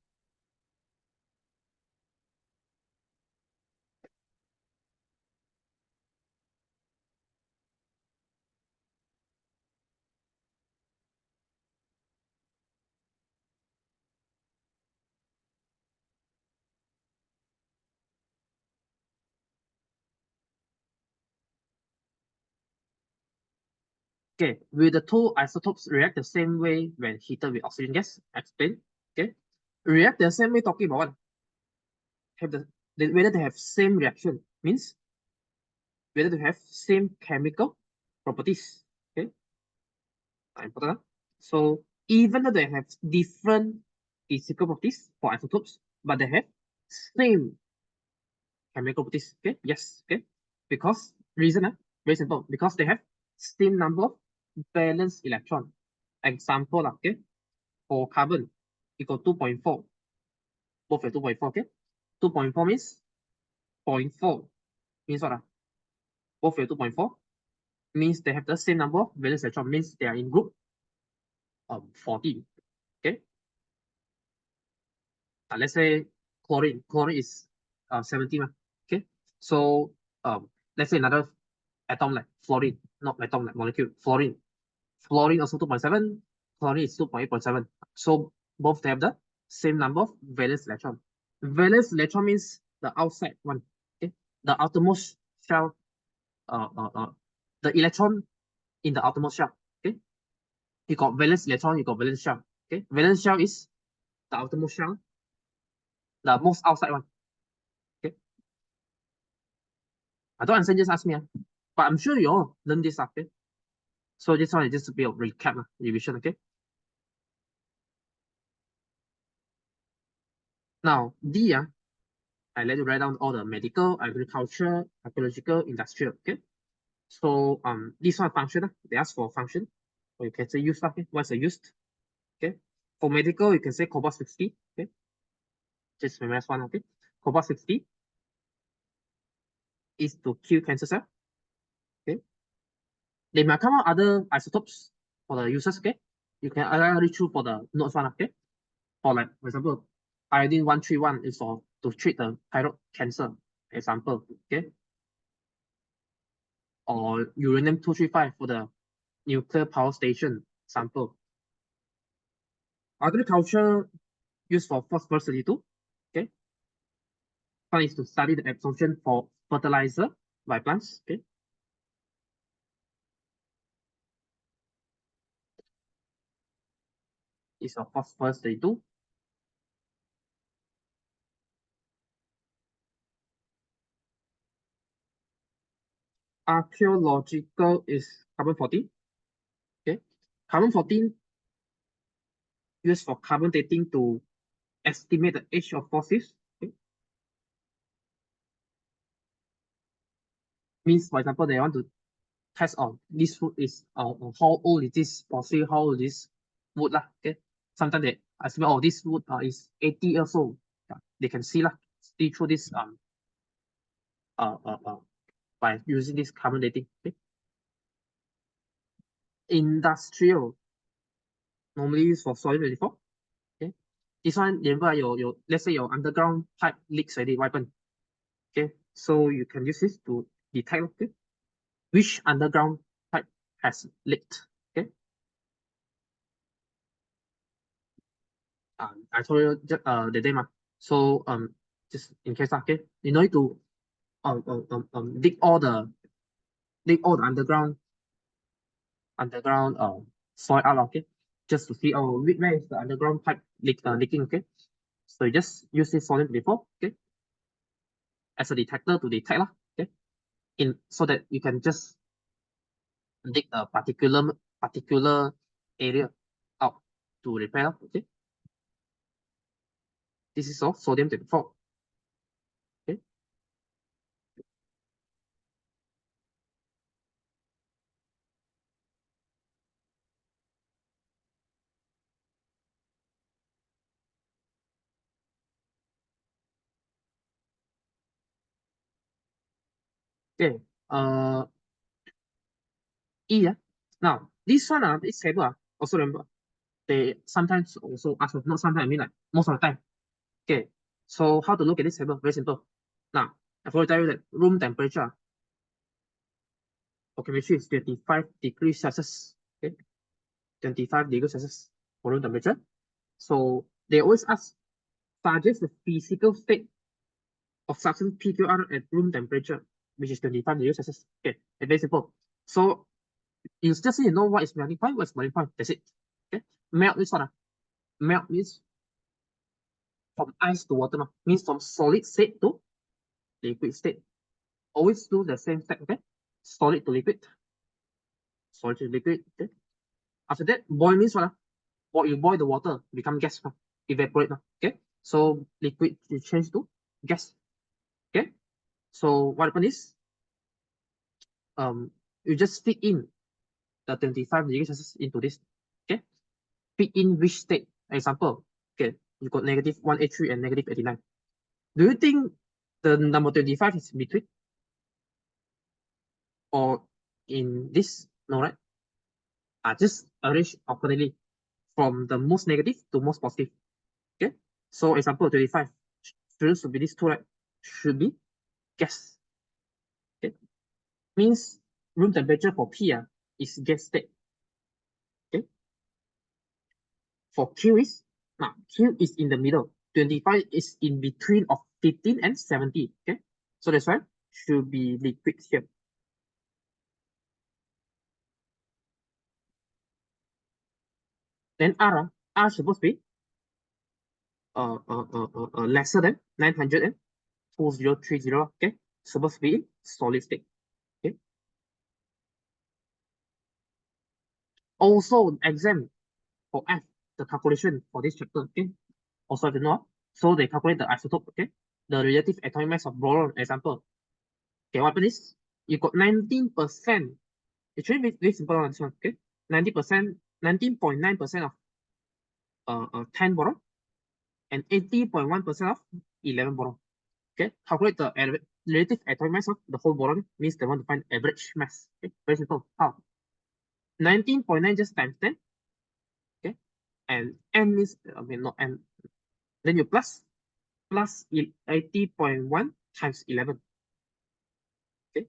Okay, will the two isotopes react the same way when heated with oxygen gas? Explain. Okay. React the same way talking about what? Have whether they have same reaction means whether they have same chemical properties. Okay. Important. So even though they have different physical properties for isotopes, but they have same chemical properties. Okay. Yes. Okay. Because reason, very simple. Because they have same number of valence electron. Example, okay. For carbon, equal 2.4. Both are 2.4. Okay. 2.4 means 0.4 means what? Both are 2.4 means they have the same number of valence electron, means they are in group 14. Okay. Let's say chlorine. Chlorine is 70. Okay. So let's say another atom like fluorine, not atom like molecule, fluorine. Fluorine also 2.7, chlorine is 2.8.7. So both have the same number of valence electron. Valence electron means the outside one. Okay. The outermost shell, the electron in the outermost shell. Okay. You got valence electron, you got valence shell. Okay. Valence shell is the outermost shell, the most outside one. Okay. I don't understand, just ask me. But I'm sure you all learn this. Okay. So this one is just a bit of recap, revision. Okay. Now D, I let you write down all the medical, agriculture, archaeological, industrial. Okay. So this one function, they ask for function, or you can say use. Okay. What's the used? Okay. For medical, you can say cobalt 60. Okay. Just memorize one. Okay. Cobalt 60 is to kill cancer cell. Okay. They might come out other isotopes for the users. Okay. You can read through for the notes one. Okay. For like, for example, iodine 131 is for to treat the thyroid cancer. Example. Okay. Or uranium 235 for the nuclear power station. Example. Agriculture used for phosphorus 32. Okay. One is to study the absorption for fertilizer by plants. Okay. is your phosphorus 32. Archaeological is carbon 14. Okay, carbon 14 used for carbon dating to estimate the age of fossils. Okay? Means, for example, they want to test on this food is how old is this fossil, how old is this wood lah. Okay, sometimes they estimate this wood is 80 years old. Yeah, they can see lah, see through this uh, uh, uh, by using this carbon dating. Okay? Industrial normally used for soil 24. Okay, this one remember your let's say your underground pipe leaks already, what happen? Okay, so you can use this to detect, okay, which underground pipe has leaked. Okay, I told you the day, so just in case, okay, you need to dig all the underground soil out, okay, just to see where is the underground pipe leaking, okay. So you just use this solid before, okay, as a detector to detect lah, okay, in so that you can just dig a particular area out to repair, okay. This is all sodium 24. Okay. Okay. E, now this one this table also remember they sometimes also ask, not sometimes, I mean like most of the time. Okay, so how to look at this table? Very simple. Now I've already tell you that room temperature for chemistry is 25 degrees Celsius. Okay, 25 degrees Celsius for room temperature. So they always ask, suggest the physical state of substance PQR at room temperature, which is 25 degrees Celsius. Okay, it's very simple. So you just need to know what is melting point, what is boiling point. That's it. Okay, melt means what? Melt means from ice to water, means from solid state to liquid state. Always do the same step, okay? Solid to liquid, solid to liquid. Okay. After that, boil means what? You boil the water, become gas, evaporate. Okay. So liquid you change to gas. Okay. So what happens is you just feed in the 25 degrees Celsius into this. Okay. Feed in which state? Example. Okay. You got negative 183 and negative 89. Do you think the number 25 is between or in this? No, right? Just arrange accordingly from the most negative to most positive. Okay. So example 25 should be this two, right? Should be gas. Okay. Means room temperature for P is gas state. Okay. For Q is now Q is in the middle. 25 is in between of 15 and 70. Okay. So that's why should be liquid here. Then R supposed to be lesser than 900 and 2030. Okay. Supposed to be in solid state. Okay. Also exam for F, the calculation for this chapter, okay, also have to know. So they calculate the isotope, okay, the relative atomic mass of boron, example. Okay, what happens is you got 19%. It's really very simple on this one, okay. 90%, 19.9% of 10 boron and 80.1% of 11 boron. Okay, calculate the relative atomic mass of the whole boron, means they want to find average mass. Okay, very simple. How? 19.9 just times 10. Okay, and n means I mean not n. Then you plus 80.1 times 11. Okay,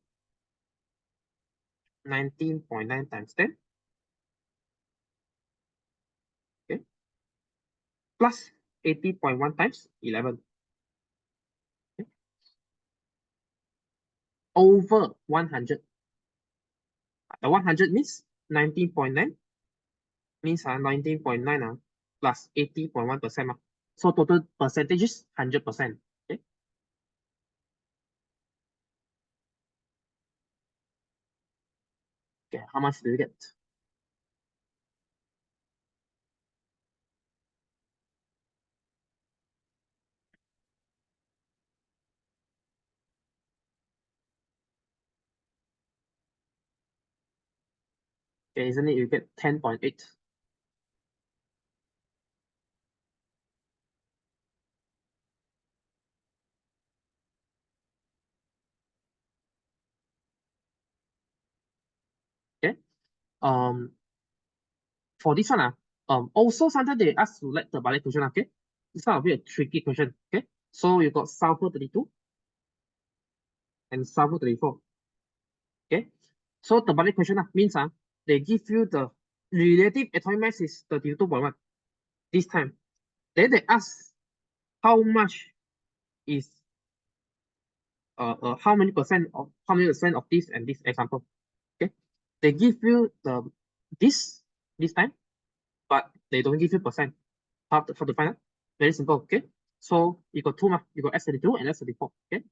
19.9 times 10. Okay, plus 80.1 times 11. Okay, over 100. The 100 means 19.9 means 19.9 plus 80.1%. So total percentage is 100%. Okay. Okay, how much do you get? Okay, isn't it you get 10.8? Okay. For this one, also sometimes they ask to let the ballet question, okay? This one will be a tricky question, okay? So you got sulfur 32 and sulfur 34, okay? So the ballet question means they give you the relative atomic mass is 32.1 this time. Then they ask how much is how many percent of this and this example. Okay, they give you the this time, but they don't give you percent. How to find out? Very simple. Okay, so you got two you got S32 and S34. Okay,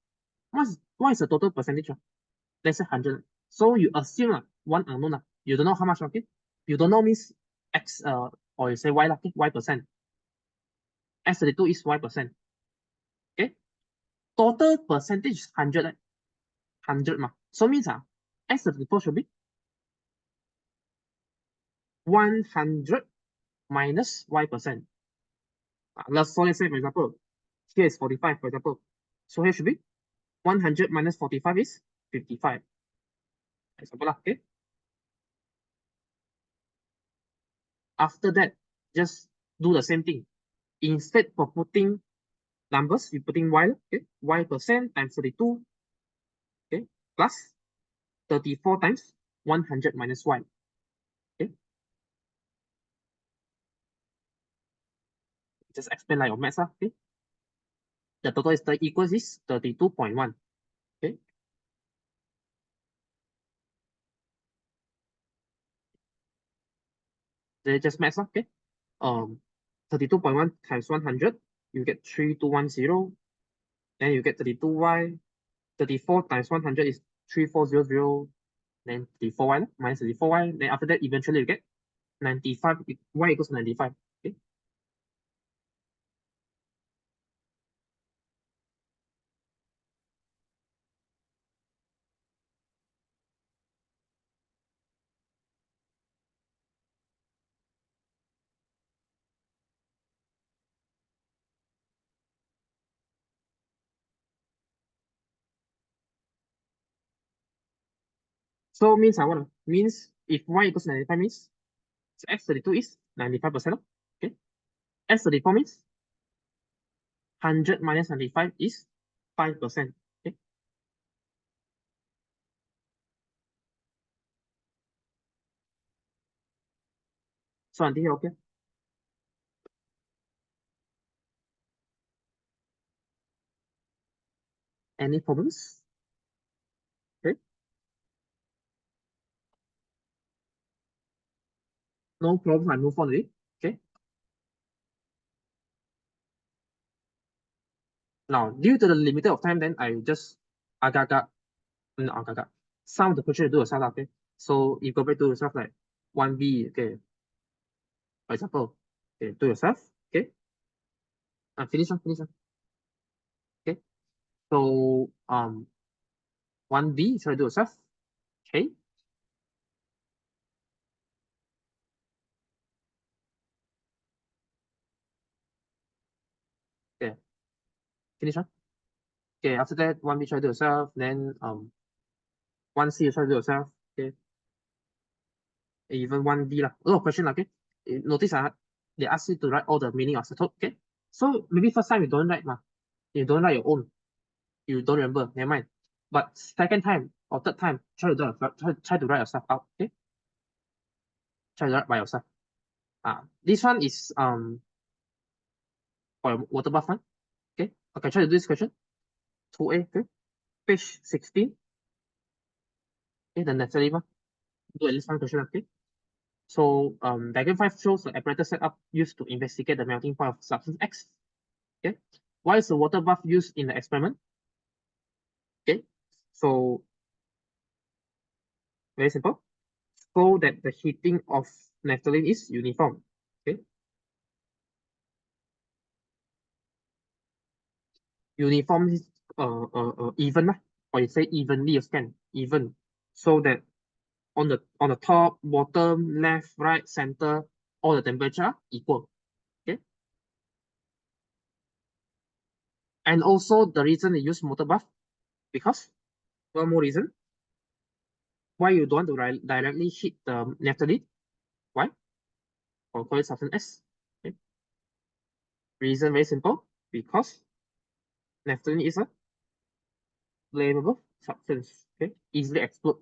what is the total percentage? Let's say 100. So you assume one unknown. You don't know how much. Okay, you don't know means X or you say Y okay, Y percent. S32 is Y%. Okay, total percentage is 100. 100 So means S34 should be 100 minus Y%. Let's say, for example, here is 45, for example. So here should be 100 minus 45 is 55. Example, okay? After that, just do the same thing. Instead of putting numbers, you putting Y, okay? Y% times 32, okay? Plus 34 times 100 minus Y, okay? Just explain like your maths, okay? The total is equals is 32.1, okay? They just maths, okay? 32.1 times 100, you get 3210. Then you get 32y. 34 times 100 is 3400. Then 34y minus 34y. Then after that, eventually you get 95. Y equals 95. Okay. So means what? Means if y equals 95 means x32 is 95%. Okay. S34 means 100 minus 95 is 5%. Okay. So until here, okay. Any problems? Okay. No problem. I move on already. Okay. Now, due to the limit of time, then I just agak-agak, no, agak-agak, some of the question you do yourself, okay? So you go back to yourself like 1B, okay, for example, okay, do yourself, okay? Finish. Okay? So 1B, try to do yourself, okay? Okay, finish one. Okay, after that, 1B try to do yourself, then 1C you try to do yourself, okay? Even 1D lah. A lot of question, okay? Notice they ask you to write all the meaning of the total, okay? So maybe first time you don't write, you don't write your own. You don't remember, never mind. But second time or third time, try to write yourself out, okay? Try to write by yourself. This one is for your water buff one. Okay, okay, try to do this question. 2A, okay, page 16. Okay, the necessary one. Do at least one question, okay? So diagram 5 shows the apparatus setup used to investigate the melting point of substance X. Okay. Why is the water bath used in the experiment? Okay. So very simple. So that the heating of naphthalene is uniform. Okay. Uniform is even lah, or you say evenly you can even, so that on the top, bottom, left, right, center, all the temperature are equal. Okay. And also the reason they use motor bath, because one more reason why you don't want to directly heat the naphthalene. Why? Or call it substance S. Okay. Reason very simple, because naphthalene is a flammable substance. Okay, easily explode.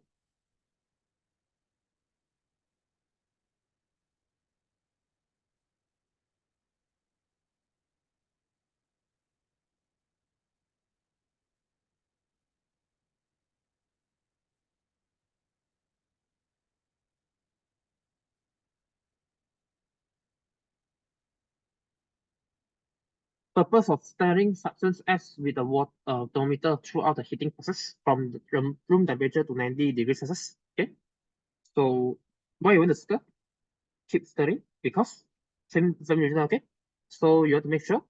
Purpose of stirring substance S with a water thermometer throughout the heating process from the room temperature to 90 degrees Celsius. Okay, so why you want to stir? Keep stirring because same reason. Okay, so you have to make sure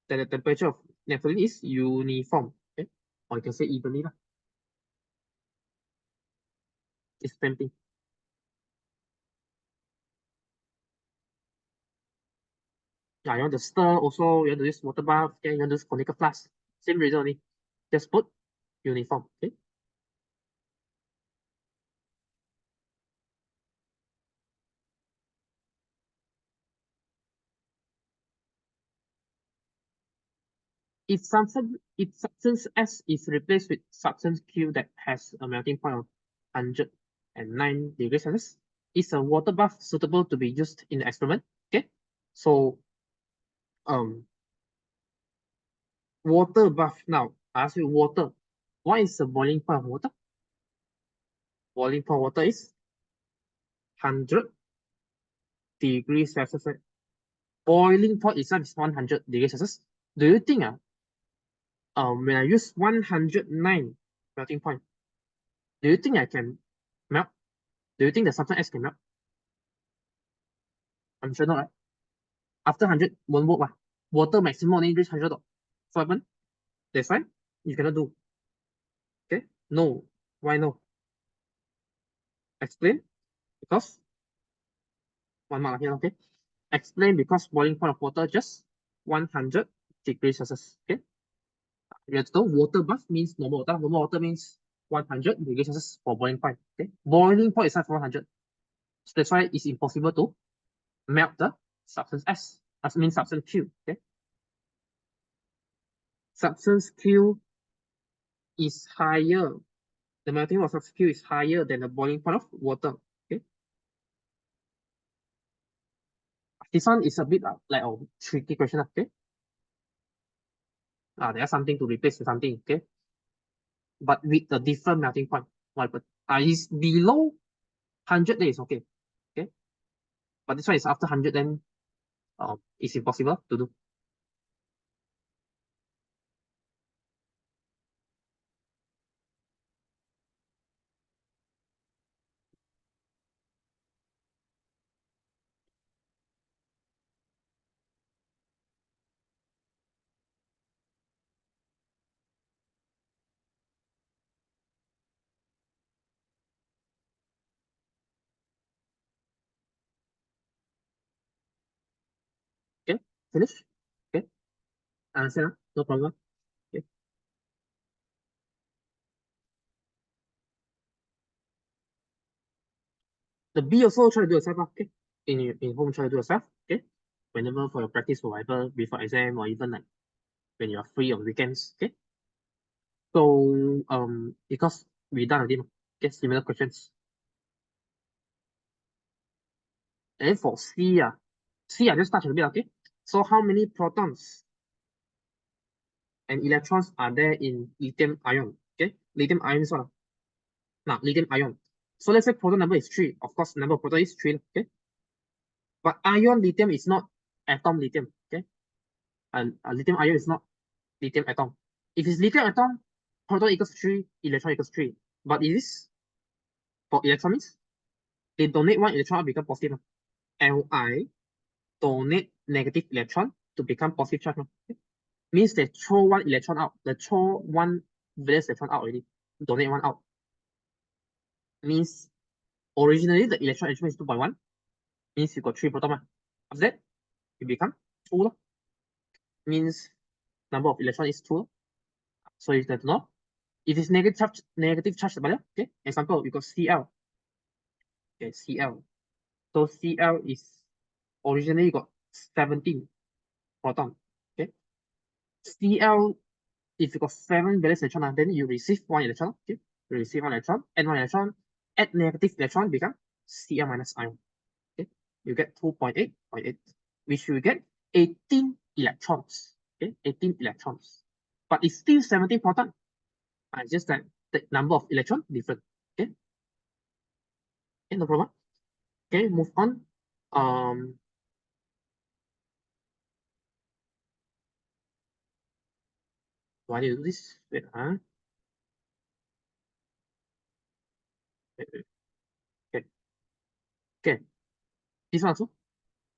that the temperature of naphthalene is uniform. Okay, or you can say evenly lah. It's the same thing. Yeah, you want to stir also, you want to use water bath, okay, you want to use conical flask. Same reason only. Just put uniform. Okay. If substance S is replaced with substance Q that has a melting point of 109 degrees Celsius, is a water bath suitable to be used in the experiment? Okay. So um water bath now. I ask you water. What is the boiling point of water? Boiling point of water is 100 degrees Celsius. Right? Boiling point itself is 100 degrees Celsius. Do you think when I use 109 melting point, do you think I can melt? Do you think the substance S can melt? I'm sure not, right? After 100, won't work. Water maximum only reach 100. So happen? That's why you cannot do. Okay? No. Why no? Explain. Because, one mark here, okay? Explain because boiling point of water just 100 degrees Celsius. Okay? You have to know water bath means normal water. Normal water means 100 degrees Celsius for boiling point. Okay? Boiling point is not 100. So that's why it's impossible to melt the substance S. That means substance Q. Okay? Substance Q is higher. The melting point of substance Q is higher than the boiling point of water. Okay? This one is a bit like a tricky question. Okay? There's something to replace with something. Okay? But with a different melting point. What is below 100 then it's okay. Okay? But this one is after 100 then it's impossible to do. Okay? Finish? Okay? Understand? No problem. Okay? The B also try to do yourself. Okay? In home, try to do yourself. Okay? Whenever for your practice or whatever, before exam or even like when you're free on weekends. Okay? So because we done already, get similar questions. And for C, I just touch a bit, okay? So how many protons and electrons are there in lithium ion? Okay, lithium ion is what? Now, lithium ion. So let's say proton number is 3. Of course, number of proton is 3. Okay. But ion lithium is not atom lithium. Okay. And lithium ion is not lithium atom. If it's lithium atom, proton equals 3, electron equals 3. But it is for electron means they donate 1 electron become positive. Li donate negative electron to become positive charge. Okay? Means they throw 1 electron out. They throw 1 valence electron out already. Donate 1 out. Means originally the electron entropy is 2.1. Means you got 3 proton. After that, it become 2. Means number of electron is 2. So you have to know. If it's negative charge, okay. Example, you got Cl. Okay, Cl. So Cl is originally you got 17 proton. Okay. Cl, if you got 7 valence electron, then you receive 1 electron. Okay. You receive 1 electron, add 1 electron, add negative electron become Cl minus ion. Okay. You get 2.8.8, which you get 18 electrons. Okay, 18 electrons. But it's still 17 proton. Just that the number of electron different. Okay. Okay, no problem. Okay, move on. Do I need to do this? Wait, wait. Okay. Okay. This one also.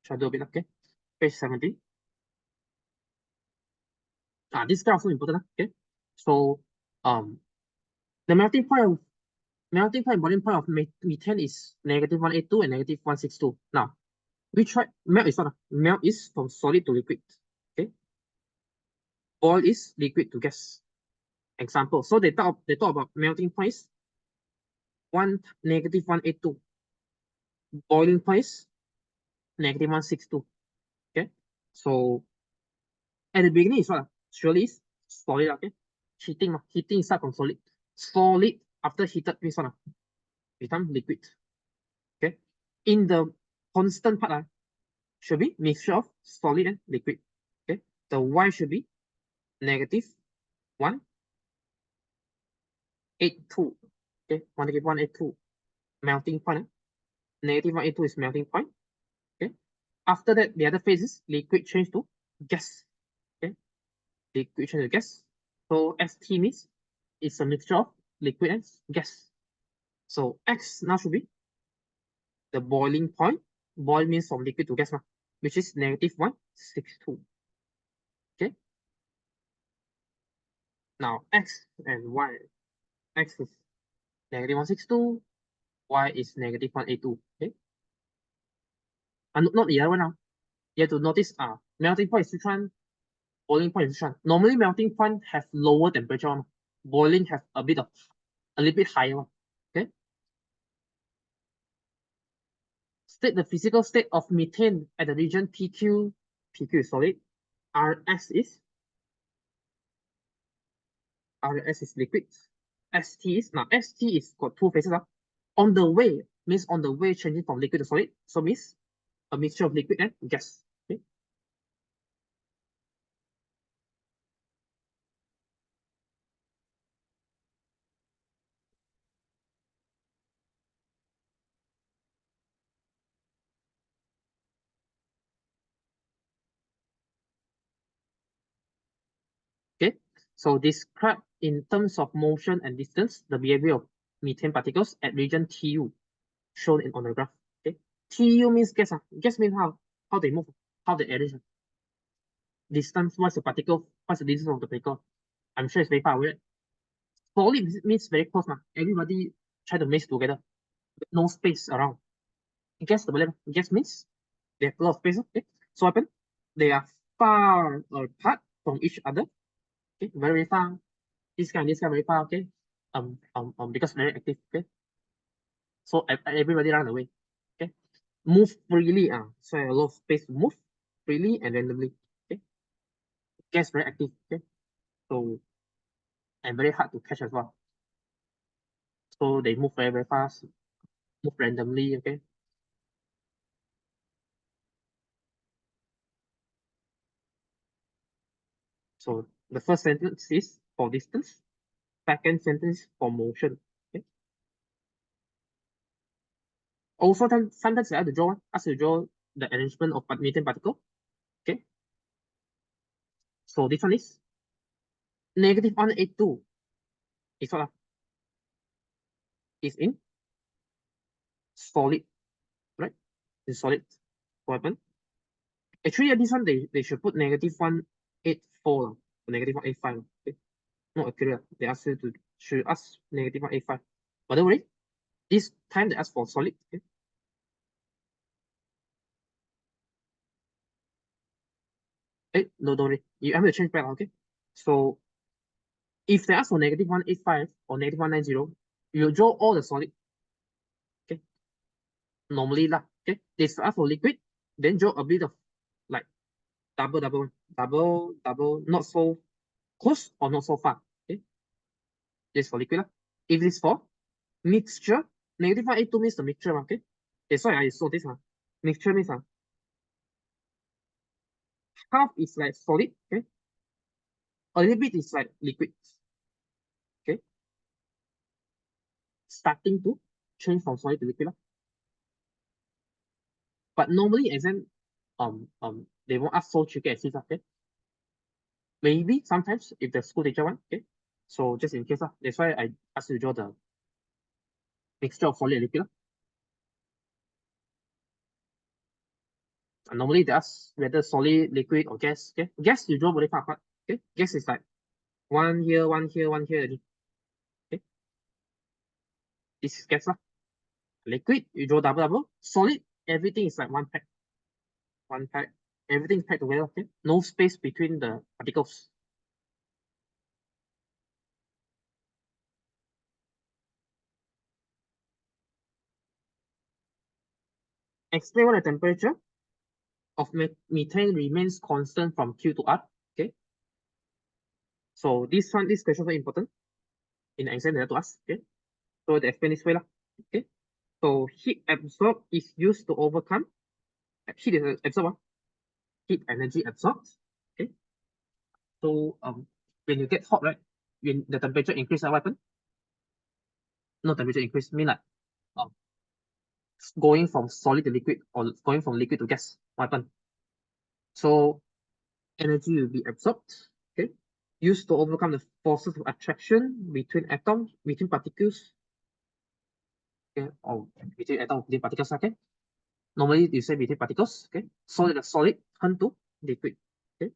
Try to do a bit. Okay. Page 70. This guy also important. Okay. So the melting point boiling point of methane is -182 and -162. Now, which one melt is what? Melt is from solid to liquid. Okay. Boil is liquid to gas. Example. So they talk about melting points. -182. Boiling points -162. Okay. So at the beginning is what? Surely is solid. Okay. Heating start from solid. Solid after heated means what? Become liquid. Okay. In the constant part, should be mixture of solid and liquid. Okay. The Y should be -182. Okay. -182. Melting point. -182 is melting point. Okay. After that, the other phase is liquid change to gas. Okay. Liquid change to gas. So ST means it's a mixture of liquid and gas. So X now should be the boiling point. Boil means from liquid to gas, which is -162. Okay. Now X and Y. X is -162. Y is -182. Okay. And not the other one now. You have to notice melting point is which one, boiling point is which one. Normally melting point have lower temperature one. Boiling have a little bit higher one. Okay. State the physical state of methane at the region PQ. PQ is solid. RS is liquid. ST is now ST is got two phases. On the way means on the way changing from liquid to solid. So means a mixture of liquid and gas. Okay. Okay. So describe in terms of motion and distance the behavior of methane particles at region TU shown on the graph. Okay. TU means gas. Gas means how they move, how they arrange. Distance, what's the particle, what's the distance of the particle? I'm sure it's very far away. Solid means very close. Everybody try to mix together. No space around. Gas the level. Gas means they have a lot of space. Okay. So what happen? They are far apart from each other. Okay, very far. This guy very far. Okay. Because very active. Okay. So everybody run away. Okay. Move freely. So a lot of space to move freely and randomly. Okay. Gas very active. Okay. So and very hard to catch as well. So they move very fast, move randomly. Okay. So the first sentence is for distance. Second sentence for motion. Okay. Also, sometimes they have to draw ask you to draw the arrangement of methane particle. Okay. So this one is -182 is what? Is in solid, right? In solid. What happened? Actually, this one they should put -184 or -185. Okay. Not accurate. They ask you to should ask -185. But don't worry, this time they ask for solid. Okay. No, don't worry. You have to change back. Okay. So if they ask for -185 or -190, you draw all the solid. Okay. Normally lah. Okay. They ask for liquid, then draw a bit of like double, not so close or not so far. Okay. This for liquid lah. If it's for mixture, -182 means the mixture. Okay. That's why I saw this. Mixture means half is like solid. Okay. A little bit is like liquid. Okay. Starting to change from solid to liquid. But normally exam they won't ask so tricky as this. Okay. Maybe sometimes if the school teacher want. Okay. So just in case, that's why I ask you to draw the mixture of solid and liquid. And normally they ask whether solid, liquid, or gas. Okay. Gas you draw very far apart. Okay. Gas is like one here, one here, one here. Okay. This is gas. Liquid, you draw double. Solid, everything is like one pack. One pack. Everything is packed together. Okay. No space between the particles. Explain what the temperature of methane remains constant from Q to R. Okay. So this question is very important. In the exam, they have to ask. Okay. So they explain this way. Okay. So heat absorbed is used to overcome. Heat is absorbed. Heat energy absorbed. Okay. So when you get hot, right? When the temperature increase, what happen? No temperature increase, mean like um going from solid to liquid or going from liquid to gas. What happen? So energy will be absorbed. Okay. Used to overcome the forces of attraction between atoms, between particles. Okay, or between atoms, between particles. Okay. Normally you say between particles. Okay. Solid turn to liquid. Okay.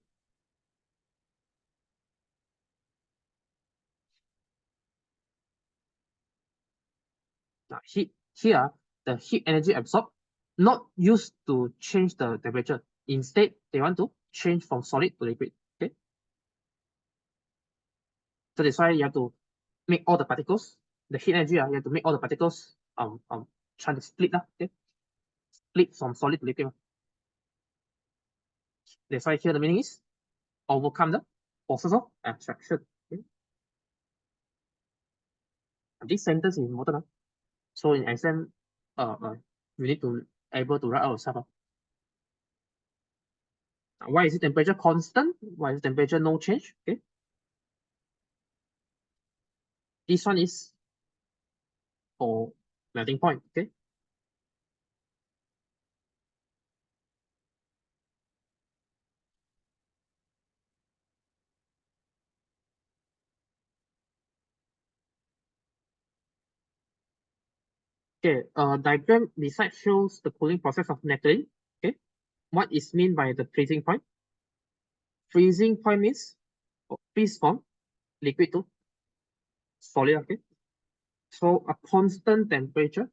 Now heat here, the heat energy absorbed, not used to change the temperature. Instead, they want to change from solid to liquid. Okay. So that's why you have to make all the particles, the heat energy, you have to make all the particles try to split. Okay. Split from solid to liquid. That's why here the meaning is overcome the forces of attraction. Okay. And this sentence is important. So in exam, we need to able to write ourselves. Why is it temperature constant? Why is temperature no change? Okay. This one is for melting point. Okay. Okay. Diagram beside shows the cooling process of naphthalene. Okay. What is meant by the freezing point? Freezing point means freeze from liquid to solid. Okay. So a constant temperature.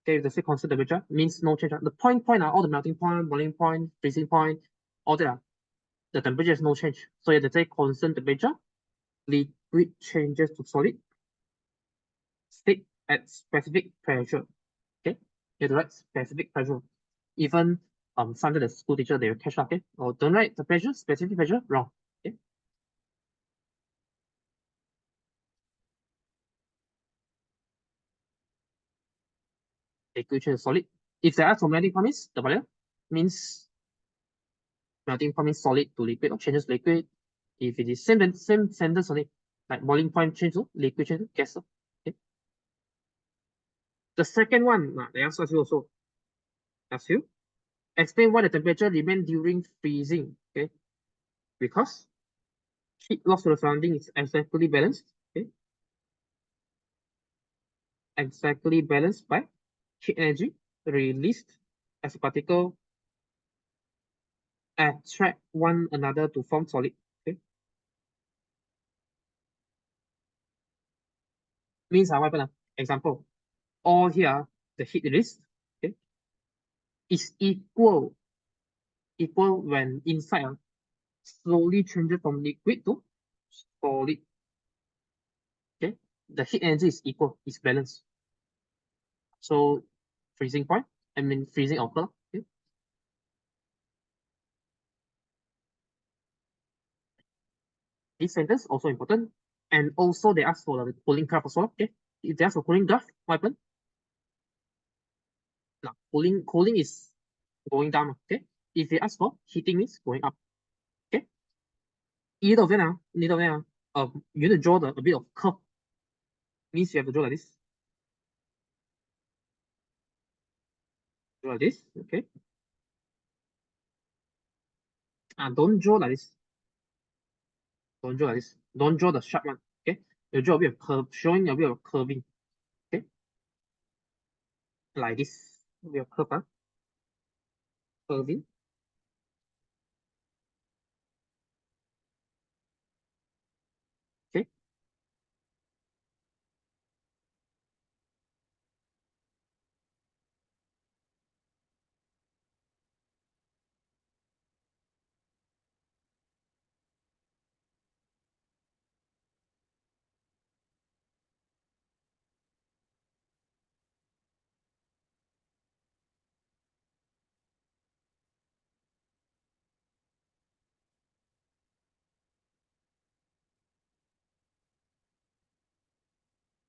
Okay, if they say constant temperature means no change. The point are all the melting point, boiling point, freezing point, all that. The temperature is no change. So you have to say constant temperature, liquid changes to solid, state at specific pressure. Okay, you have to write specific pressure. Even sometimes the school teacher they will catch up. Okay, or don't write the pressure, specific pressure, wrong. Okay, liquid changes to solid. If they ask for melting point means the value means melting point means solid to liquid or changes to liquid. If it is same sentence only, like boiling point change to liquid change to gas. Okay. The second one, they ask you also. Ask you, explain why the temperature remain during freezing. Okay, because heat loss to the surrounding is exactly balanced. Okay, exactly balanced by heat energy released as a particle attract one another to form solid. Okay, means what happen? Example, all here the heat released, okay, is equal when inside slowly changes from liquid to solid. Okay, the heat energy is equal, is balanced. So freezing point, I mean freezing occur. Okay. This sentence also important. And also they ask for the cooling graph as well. Okay. If they ask for cooling graph, what happen? Now cooling is going down. Okay. If they ask for heating is going up. Okay. Either of them, you need to draw a bit of curve. Means you have to draw like this. Draw like this. Okay. Don't draw like this. Don't draw like this. Don't draw the sharp one. Okay. You draw a bit of curve, showing a bit of curving. Okay. Like this. A bit of curve, curving. Okay.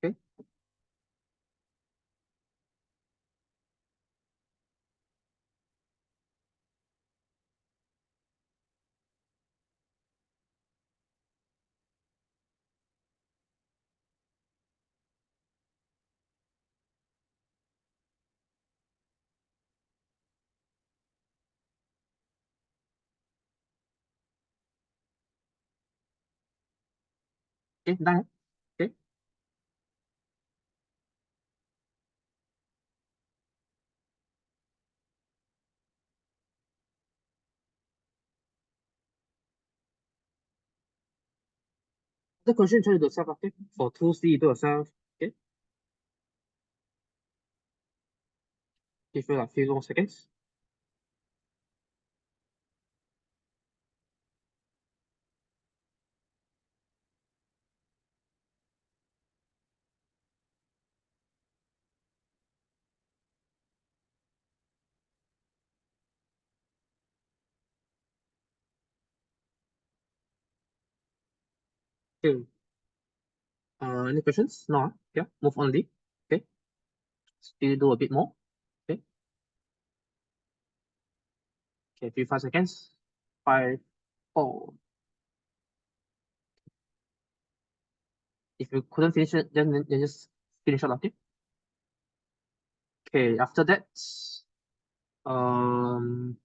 Okay. Okay. Done. Okay. The question try to do yourself. Okay. For 2C, do yourself. Okay. Give you like few more seconds. Okay. Any questions? No. Yeah. Move on. Lee. Okay. Still do a bit more. Okay. Okay. Few 5 seconds. 5, 4. If you couldn't finish it, then just finish it. Okay. Okay. After that, um,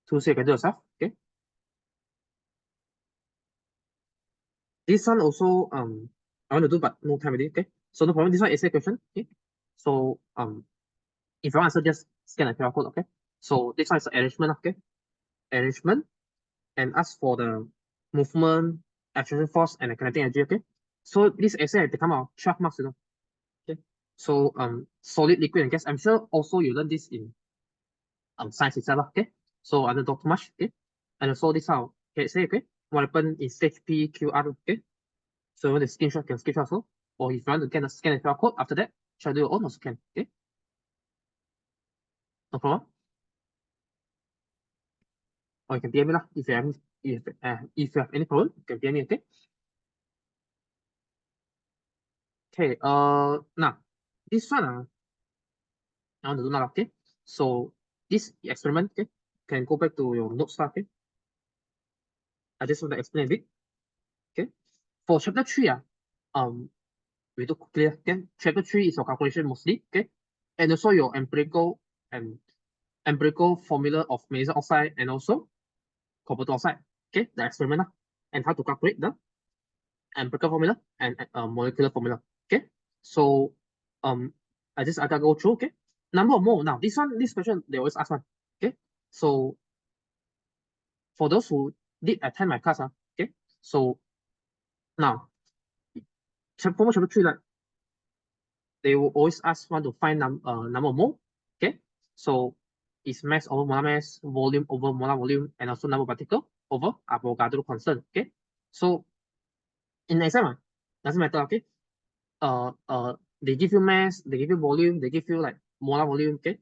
2C you can do yourself. Okay. This one also I want to do but no time already. Okay. So no problem. This one essay question. Okay. So if you want answer, just scan the QR code. Okay. So this one is arrangement. Okay. Arrangement and ask for the movement, attraction force, and the kinetic energy. Okay. So this essay has become out 12 marks. Okay. So solid, liquid, and gas. I'm sure also you learn this in science itself. Okay. So I don't talk too much. Okay. And also this how okay say okay what happened in stage P, Q, R. Okay. So you want to screenshot, you can screenshot also. Or if you want to get a scan the QR code after that, try to do your own also can. Okay. No problem. Or you can PM me lah if you have any problem, you can PM me. Okay. Okay. Now this one I want to do now. Okay. So this experiment, okay, can go back to your notes. Okay. I just want to explain a bit. Okay. For chapter 3, we do quickly. Okay, chapter 3 is your calculation mostly. Okay, and also your empirical formula of magnesium oxide and also copper oxide. Okay, the experiment and how to calculate the empirical formula and molecular formula. Okay, so I gotta go through. Okay, number of mole. Now this question they always ask one. Okay, so for those who did attend my class, okay, so now chapter 3, like they will always ask one to find number of mole. Okay, so it's mass over molar mass, volume over molar volume, and also number of particle over Avogadro constant. Okay, so in exam, doesn't matter. Okay, they give you mass, they give you volume, they give you like molar volume. Okay,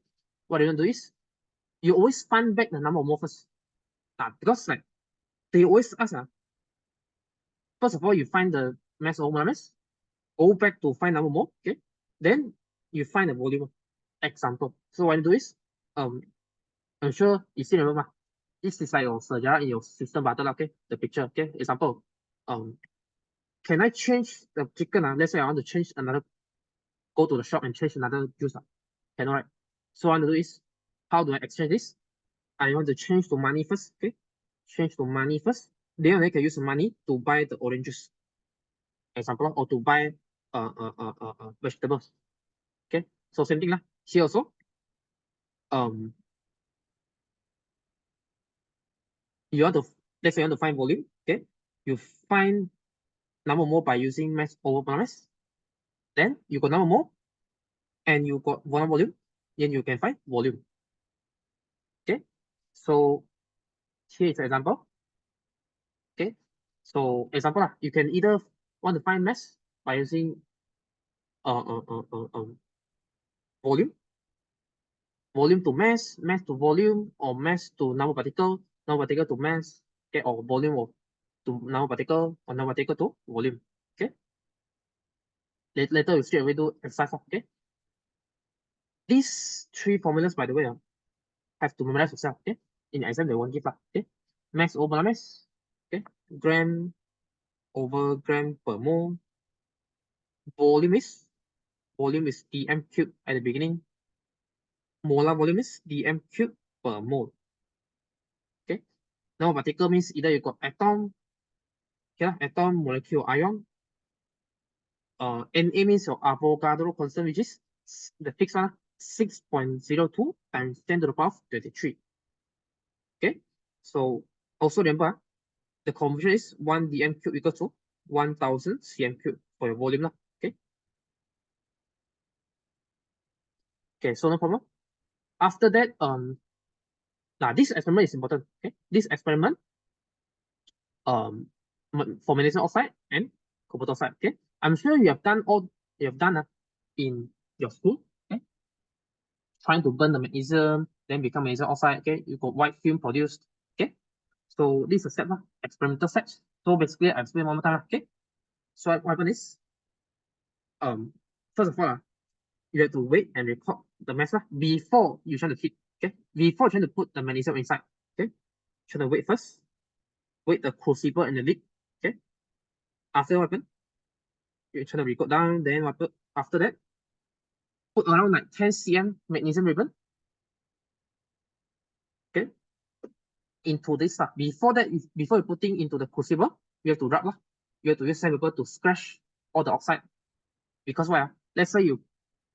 what you want to do is you always find back the number of mole first. Because like they always ask, first of all, you find the mass over molar mass, go back to find number of mole. Okay, then you find the volume. Example. So what you do is, I'm sure you still remember. This is like your sejarah in your system button. Okay, the picture. Okay, example. Can I change the chicken? Let's say I want to change another, go to the shop and change another juice. Cannot, right? So what I want to do is, how do I exchange this? I want to change to money first. Okay, change to money first. Then I can use the money to buy the orange juice. Example, or to buy vegetables. Okay, so same thing lah. Here also, you want to, let's say you want to find volume. Okay, you find number more by using mass over molar mass. Then you got number more, and you got one volume. Then you can find volume. Okay, so here is an example. Okay, so example lah, you can either want to find mass by using volume, volume to mass, mass to volume, or mass to number particle, number particle to mass. Okay, or volume or to number particle, or number particle to volume. Okay, later we straight away do exercise. Okay, these three formulas, by the way, have to memorize yourself. Okay, in exam they won't give up. Okay, mass over mass. Okay, gram over gram per mole. Volume is dm cubed at the beginning. Molar volume is dm cubed per mole. Okay, now particle means either you got atom, okay, atom, molecule, ion. Na means your Avogadro constant, which is the fixed one, 6.02 times 10 to the power of 23. Okay, so also remember the conversion is 1 dm cube equals to 1000 cm cube for your volume. Okay. Okay, so no problem. After that, now this experiment is important. Okay, this experiment for magnesium oxide and copper oxide. Okay, I'm sure you have done in your school. Okay, trying to burn the magnesium, then become magnesium oxide. Okay, you got white film produced. Okay, so this is a step, experimental steps. So basically, I explain one more time. Okay, so what happens is, first of all, you have to wait and record the mass before you try to heat. Okay, before trying to put the magnesium inside. Okay, try to wait first. Wait the crucible and the lid. Okay, after what happen, you try to record down. Then what after that, put around like 10 cm magnesium ribbon. Okay, into this stuff. Before that, before you putting into the crucible, you have to rub. You have to use sandpaper to scratch all the oxide. Because why? Let's say you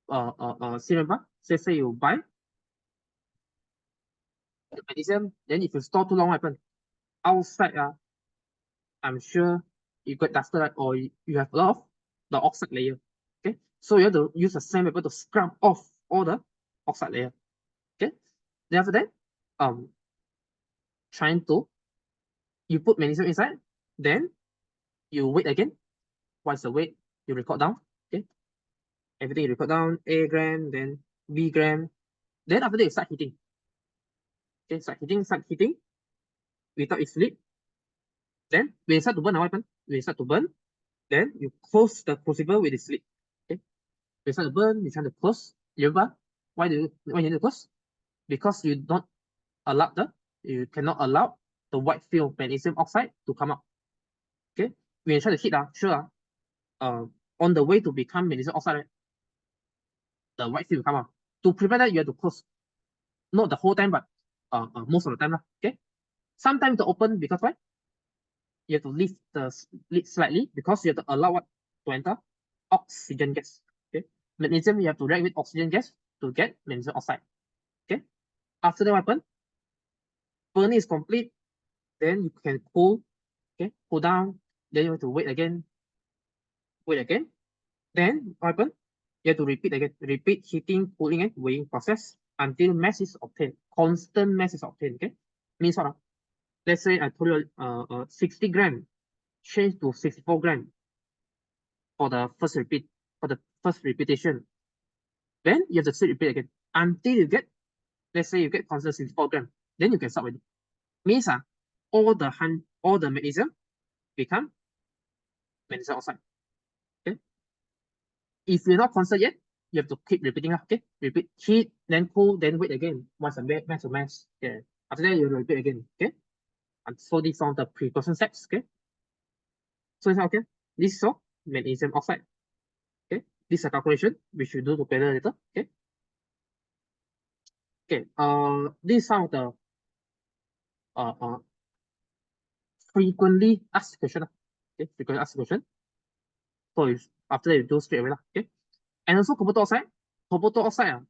remember, say you buy the magnesium, then if you store too long, what happen? Outside, I'm sure you got dusted, right? Or you have a lot of the oxide layer. Okay, so you have to use a sandpaper to scrub off all the oxide layer. Okay, then after that, trying to, you put magnesium inside, then you wait again. Once the weight, you record down. Okay, everything you record down, A gram, then B gram. Then after that, you start heating. Okay, start heating without its lid. Then when you start to burn, what happens? When you start to burn, then you close the crucible with its lid. Okay, when you start to burn, you try to close. You remember why you need to close? Because you cannot allow the white film of magnesium oxide to come out. Okay, when you try to heat, sure, on the way to become magnesium oxide, right, the white film will come out. To prevent that, you have to close. Not the whole time, but most of the time. Okay. Sometimes to open because why? You have to lift the lid slightly because you have to allow what to enter? Oxygen gas. Okay. Magnesium, you have to react with oxygen gas to get magnesium oxide. Okay. After that, what happen? Burning is complete. Then you can cool. Okay. Cool down. Then you have to wait again. Wait again. Then what happen? You have to repeat again. Repeat heating, cooling, and weighing process until mass is obtained. Constant mass is obtained. Okay. Means what? Let's say I told you 60 gram change to 64 gram for the first repeat, for the first repetition. Then you have to repeat again until you get, let's say you get constant 64 gram. Then you can stop already. Means all the magnesium become magnesium oxide. Okay. If you're not constant yet, you have to keep repeating. Okay. Repeat, heat, then cool, then wait again. Once a mass to mass. Okay. After that, you repeat again. Okay. And so these are the precaution steps. Okay. So it's okay. This is all magnesium oxide. Okay. This is a calculation which we do together later. Okay. Okay. These are the uh, uh frequently asked question. Okay. Frequently asked question. So if after that you do straight away. Okay. And also copper oxide. Copper oxide.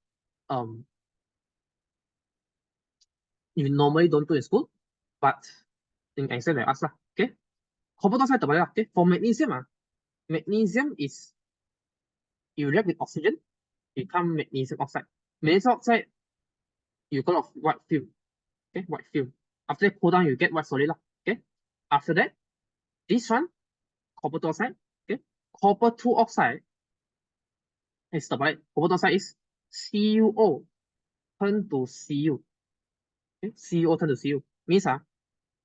You normally don't do in school, but in exam they ask. Okay. Copper oxide okay. For magnesium, magnesium is you react with oxygen, become magnesium oxide. Magnesium oxide, you got of white film. Okay, white film. After that, cool down, you get white solid. Okay. After that, this one, copper 2 oxide. Okay. Copper 2 oxide is the right. Copper 2 oxide is CuO turn to Cu. Okay. CuO turn to Cu. Means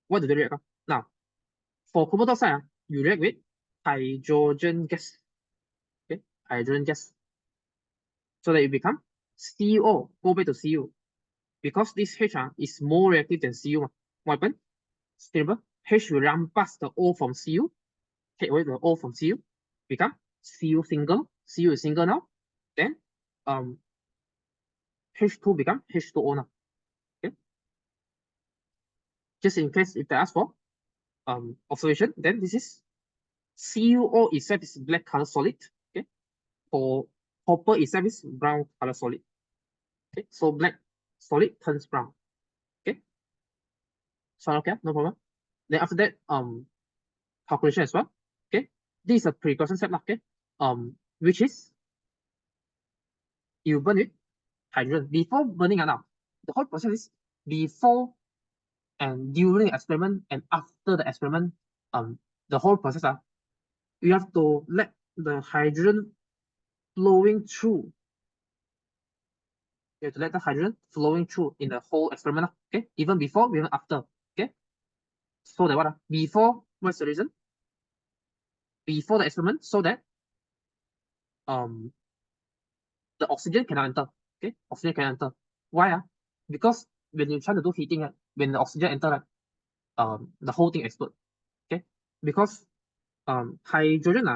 what do they react? Now, for copper 2 oxide, you react with hydrogen gas. Okay. Hydrogen gas. So that it become CuO, go back to Cu. Because this H is more reactive than Cu. What happen? Remember, H will run past the O from Cu, take away the O from Cu, become Cu single. Cu is single now. Then H2 become H2O now. Okay. Just in case if they ask for observation, then this is CuO itself is black color solid. Okay. For copper itself is brown color solid. Okay. So black solid turns brown. Okay. So okay, no problem. Then after that, calculation as well. Okay. This is a precaution step. Okay. Which is you burn it hydrogen before burning now. The whole process is before and during the experiment and after the experiment. The whole process you have to let the hydrogen flowing through. You have to let the hydrogen flowing through in the whole experiment. Okay, even before, even after. Okay, so that what? Before, what's the reason? Before the experiment, so that the oxygen cannot enter. Okay, oxygen cannot enter. Why? Because when you try to do heating, when the oxygen enter, the whole thing explodes. Okay, because hydrogen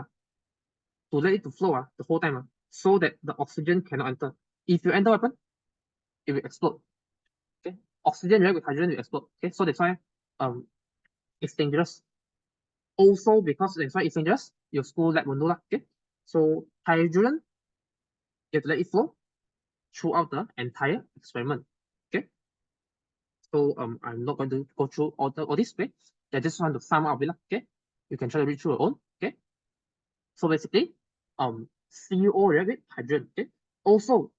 to let it to flow the whole time so that the oxygen cannot enter. If you enter, what happen? It will explode. Okay, oxygen react with hydrogen will explode. Okay, so that's why it's dangerous. Also because that's why it's dangerous, your school lab will know. Okay, so hydrogen, you have to let it flow throughout the entire experiment. Okay, so I'm not going to go through all this. Okay, I just want to sum up it. Okay, you can try to read through your own. Okay, so basically CuO react with hydrogen. Okay, also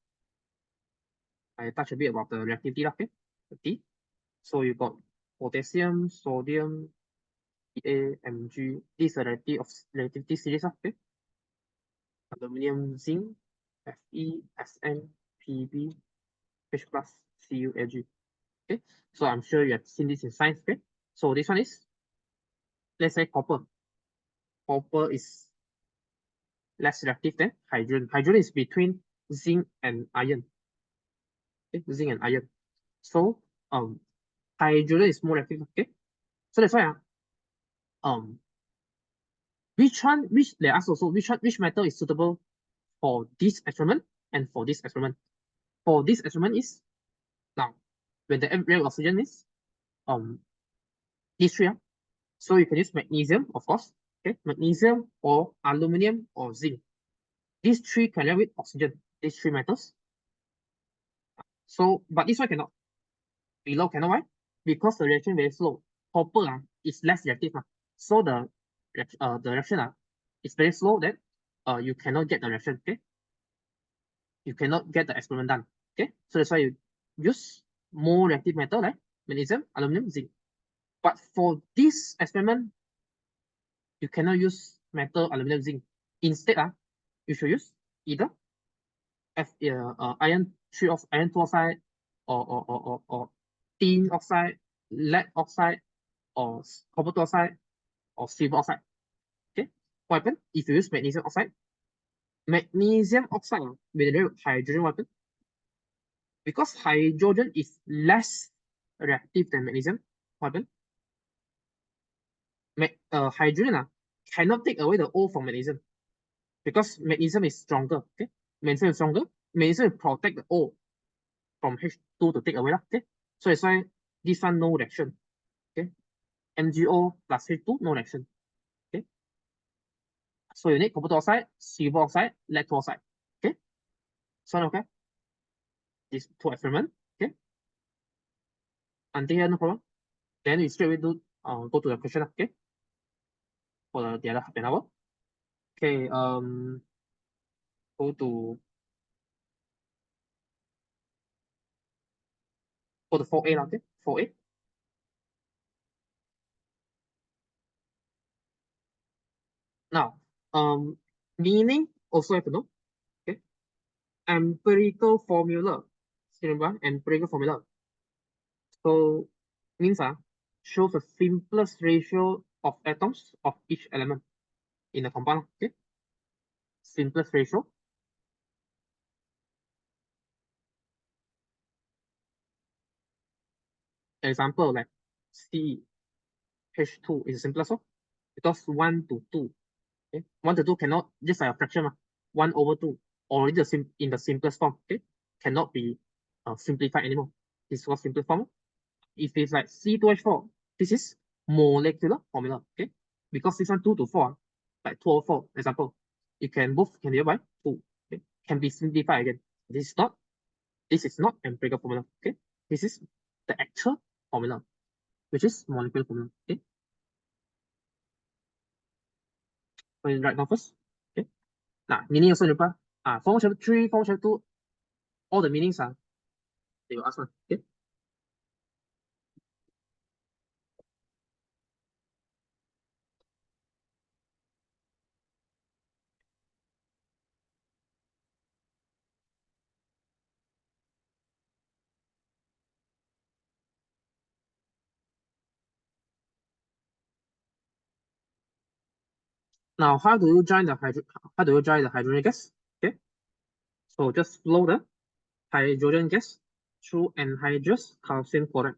I touch a bit about the reactivity. Okay, so you got potassium, sodium, Pa, Mg. This is a relativity series. Okay, aluminum, zinc, Fe, Sn, Pb, H plus, Cu, Ag. Okay, so I'm sure you have seen this in science. Okay, so this one is, let's say, copper. Copper is less reactive than hydrogen. Hydrogen is between zinc and iron. Okay, zinc and iron. So hydrogen is more reactive. Okay, so that's why they ask also which metal is suitable for this experiment and for this experiment. For this experiment is now when the rate of oxygen is these three. So you can use magnesium, of course. Okay, magnesium or aluminum or zinc. These three can react with oxygen. These three metals. So, but this one cannot. Below cannot. Why? Because the reaction very slow. Copper is less reactive. So the reaction is very slow. Then you cannot get the reaction. Okay, you cannot get the experiment done. Okay, so that's why you use more reactive metal like magnesium, aluminum, zinc. But for this experiment, you cannot use metal, aluminum, zinc. Instead, you should use either iron 2 oxide or tin oxide, lead oxide, or copper 2 oxide, or silver oxide. Okay, what happens if you use magnesium oxide? Magnesium oxide will react with hydrogen weapon because hydrogen is less reactive than magnesium. What happens? Hydrogen cannot take away the O from magnesium because magnesium is stronger. Okay, magnesium is stronger. Magnesium will protect the O from H2 to take away. Okay, so that's why this one no reaction. Okay, MgO plus H2 no reaction. Okay, so you need copper oxide, silver oxide, lead oxide. Okay, so okay, these two experiment. Okay, until here no problem. Then we straight away do go to the question. Okay, for the other half an hour. Okay, go to go to 4A. Okay, 4A. Now, meaning also have to know. Okay, empirical formula. Remember empirical formula. So means shows the simplest ratio of atoms of each element in a compound. Okay, simplest ratio. Example like CH2 is the simplest one because 1 to 2. Okay, 1 to 2 cannot just like a fraction. 1 over 2 already in the simplest form. Okay, cannot be simplified anymore. This was simplest form. If it's like C2H4, this is molecular formula. Okay, because this one 2 to 4, like 2 over 4, example, you can both can be divided by 2. Okay, can be simplified again. This is not empirical formula. Okay, this is the actual formula, which is molecular formula. Okay, so you write down first. Okay, now meaning also remember. Form chapter 3, form chapter 2, all the meanings they will ask one. Okay. Now, how do you join the hydrogen gas? Okay, so just flow the hydrogen gas through anhydrous calcium chloride.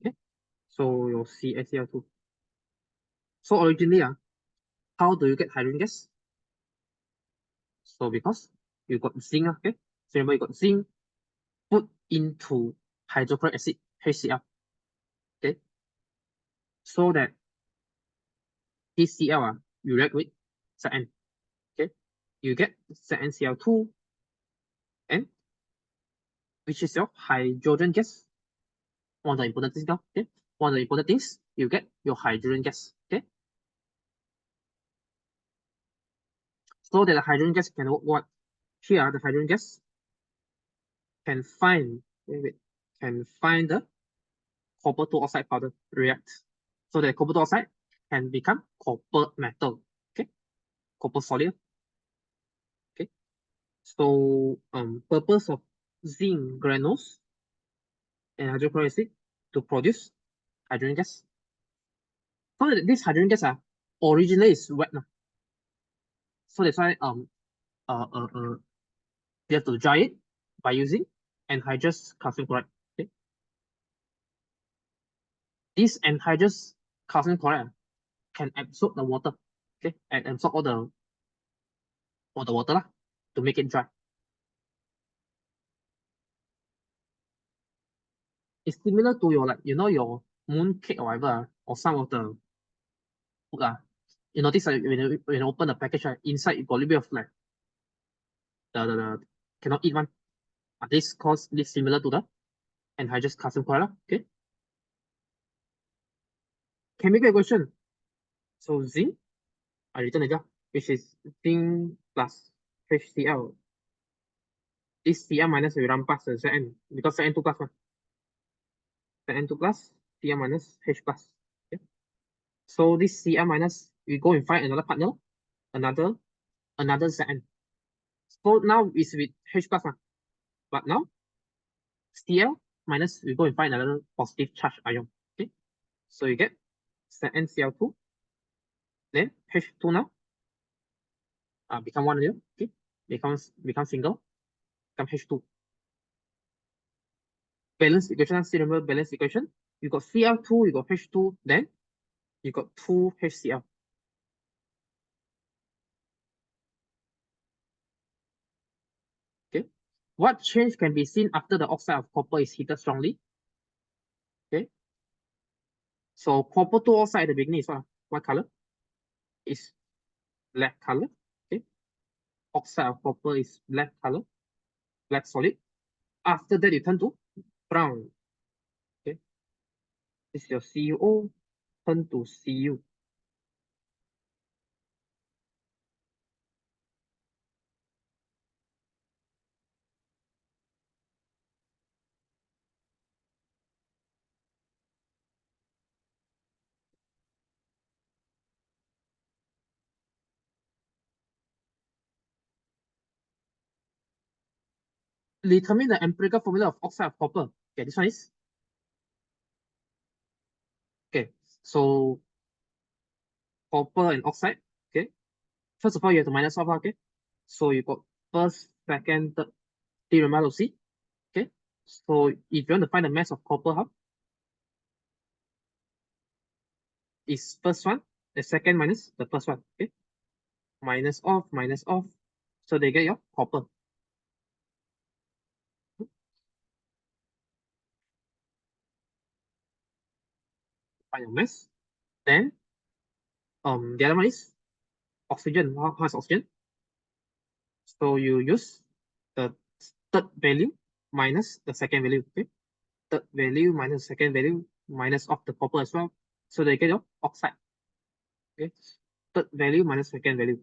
Okay, so your CaCl2. So originally, how do you get hydrogen gas? So because you got zinc, okay. So remember you got zinc put into hydrochloric acid HCl. Okay, so that this Cl you react with Zn. Okay, you get ZnCl2, and which is your hydrogen gas. One of the important things now. Okay, one of the important things you get your hydrogen gas. Okay, so that the hydrogen gas can what? Here the hydrogen gas can find can find the copper 2 oxide powder react, so that copper 2 oxide can become copper metal. Okay, copper solid. Okay, so purpose of zinc granules and hydrochloric acid to produce hydrogen gas. So that this hydrogen gas originally is wet now. So that's why uh, uh, uh, you have to dry it by using anhydrous calcium chloride. Okay, this anhydrous calcium chloride can absorb the water, okay, and absorb all the water lah, to make it dry. It's similar to your your moon cake or whatever, or some of the food You notice when you open the package, inside you got a little bit of the cannot eat one. This similar to the anhydrous calcium chloride. Okay. Chemical equation. So zinc, I written it, which is zinc plus HCl. This Cl minus will run past the Zn because Zn2 plus one. Zn2 plus Cl minus H plus. Okay. So this Cl minus, we go and find another partner, another Zn. So now it's with H plus one. But now Cl minus, we go and find another positive charge ion. Okay. So you get NCl2, then H2 now become one here. Okay. Become single, become H2. Balance equation, still remember balance equation. You got Cl2, you got H2, then you got 2 HCl. Okay. What change can be seen after the oxide of copper is heated strongly? Okay. So copper 2 oxide at the beginning is what color? Is black color. Okay. Oxide of copper is black color, black solid. After that, you turn to brown. Okay. This is your CuO, turn to Cu. Determine the empirical formula of oxide of copper. Okay, this one is okay. So copper and oxide. Okay. First of all, you have to minus off. Okay. So you got first, second, third, three, remember to see. Okay. So if you want to find the mass of copper, how is first one, the second minus the first one. Okay. Minus off, minus off. So they get your copper. Find your mass. Then the other one is oxygen. How is oxygen? So you use the third value minus the second value. Okay. Third value minus second value minus of the copper as well. So they get your oxide. Okay. Third value minus second value.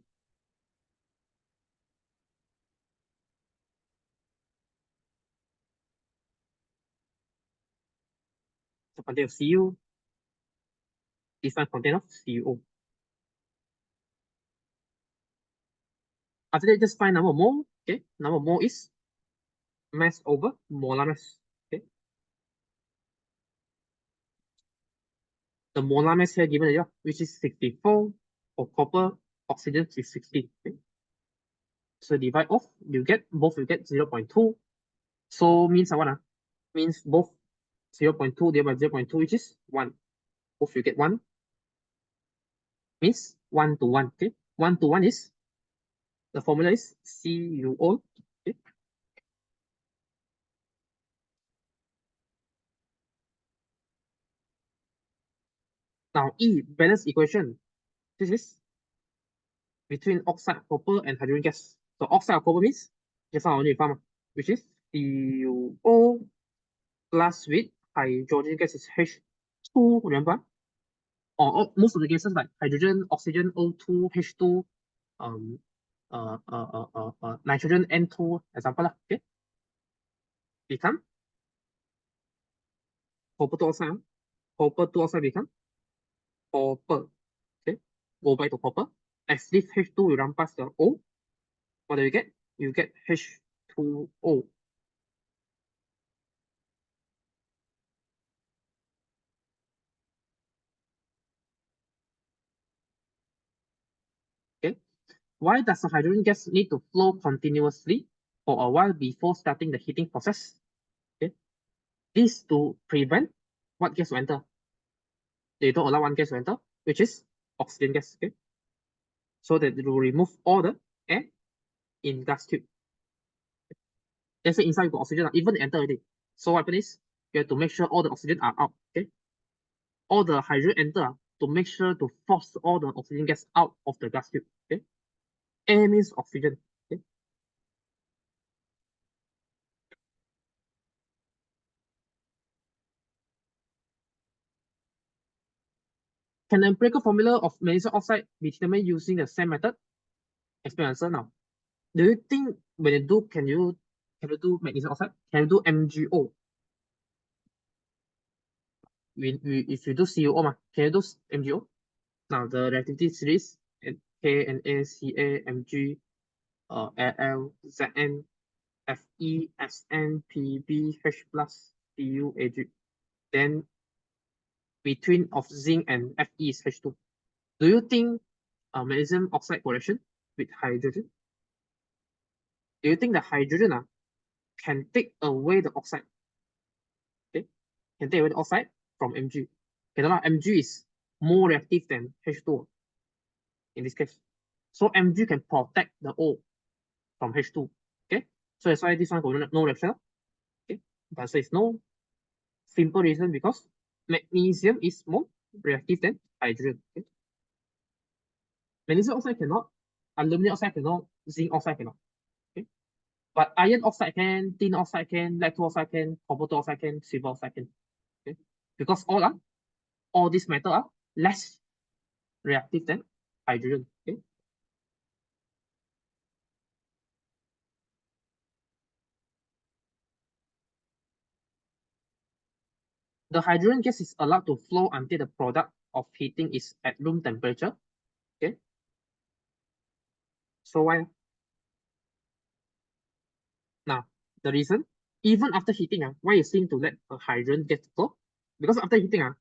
So contain of Cu. This one contain of CuO. After that, just find number of mole. Okay. Number of mole is mass over molar mass. Okay. The molar mass here given here, which is 64 for copper, oxygen is 60. Okay. So divide off, you get both, you get 0.2. So means what? Means both 0.2 divided by 0.2, which is 1. Both you get 1. Means 1 to 1. Okay. 1 to 1 is the formula is CuO. Okay. Now E balance equation. This is between oxide of copper and hydrogen gas. So oxide of copper means just now only found, which is CuO plus with hydrogen gas is H2, remember? Or most of the gases like hydrogen, oxygen, O2, H2, um, nitrogen, N2, example. Okay, become copper 2 oxide. Copper 2 oxide become copper. Okay, go back to copper. As this H2 will run past the O. What do you get? You get H2O. Okay. Why does the hydrogen gas need to flow continuously for a while before starting the heating process? Okay. This to prevent what gas to enter? they don't allow one gas to enter, which is oxygen gas. Okay, so that it will remove all the air in gas tube. Let's say inside you got oxygen, even enter already. So what happens is you have to make sure all the oxygen are out. Okay, all the hydrogen enter to make sure to force all the oxygen gas out of the gas tube. Okay, air means oxygen. Okay, can the empirical formula of magnesium oxide be determined using the same method? Explain answer now. Do you think when you do, can you do magnesium oxide? Can you do MgO? If you do CuO, can you do MgO? Now the reactivity series and K and A, Ca, Mg, Al, Zn, Fe, Sn, Pb, H plus, Pu, Ag. Then between of zinc and Fe is H2. Do you think magnesium oxide correction with hydrogen? Do you think the hydrogen can take away the oxide? Okay, can take away the oxide from Mg. Okay, now Mg is more reactive than H2 in this case. So Mg can protect the O from H2. Okay, so that's why this one got no reaction. Okay, the answer is no. Simple reason because magnesium is more reactive than hydrogen. Okay? Magnesium oxide cannot, aluminum oxide cannot, zinc oxide cannot. Okay? But iron oxide can, tin oxide can, lead oxide can, copper oxide can, silver oxide can. Okay? Because all these metals are less reactive than hydrogen. Okay? The hydrogen gas is allowed to flow until the product of heating is at room temperature. Okay? So why? Now, the reason, even after heating, why you seem to let a hydrogen gas flow? Because after heating,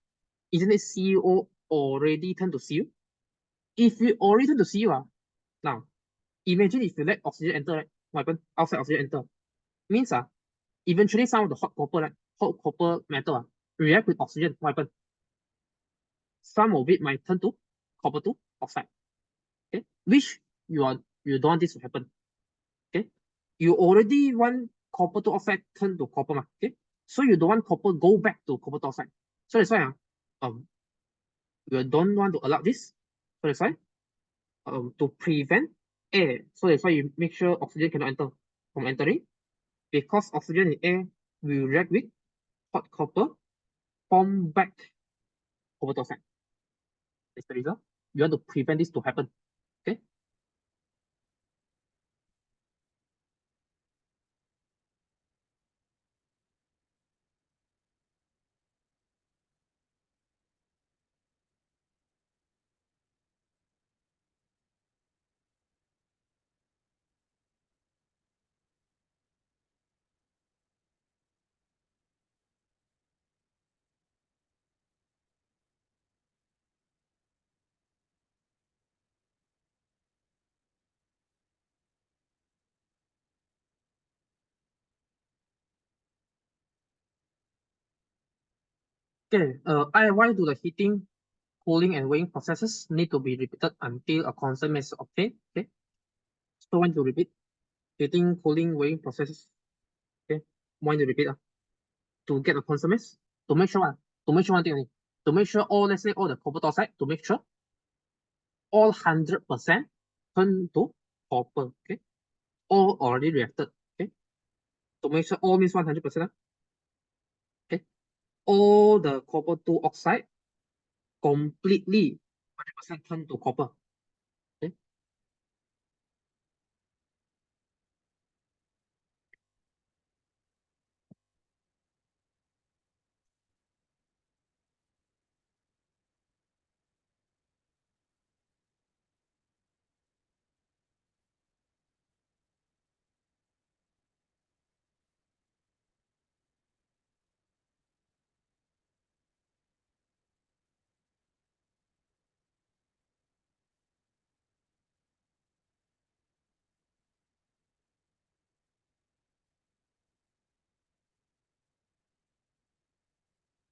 isn't it CuO already turn to Cu? If you already turn to Cu, now imagine if you let oxygen enter, right? What happen? Outside oxygen enter. Means eventually some of the hot copper, right? Hot copper metal react with oxygen. What happen? Some of it might turn to copper to oxide. Okay, which you don't want this to happen. Okay, you already want copper to oxide turn to copper, okay? So you don't want copper go back to copper to oxide. So that's why you don't want to allow this. So that's why to prevent air. So that's why you make sure oxygen cannot enter from entering, because oxygen in air will react with hot copper, form back copper to oxide. That's the reason. You want to prevent this to happen. Okay. Okay. Why do the heating, cooling, and weighing processes need to be repeated until a constant message is obtained? Okay. So when to repeat heating, cooling, weighing processes. Okay. Why to repeat? To get a constant mass, to make sure to make sure one thing only. To make sure all, let's say all the copper oxide, to make sure all 100% turn to copper. Okay. All already reacted. Okay. To make sure all means 100%. Okay. All the copper 2 oxide completely 100% turn to copper. Okay.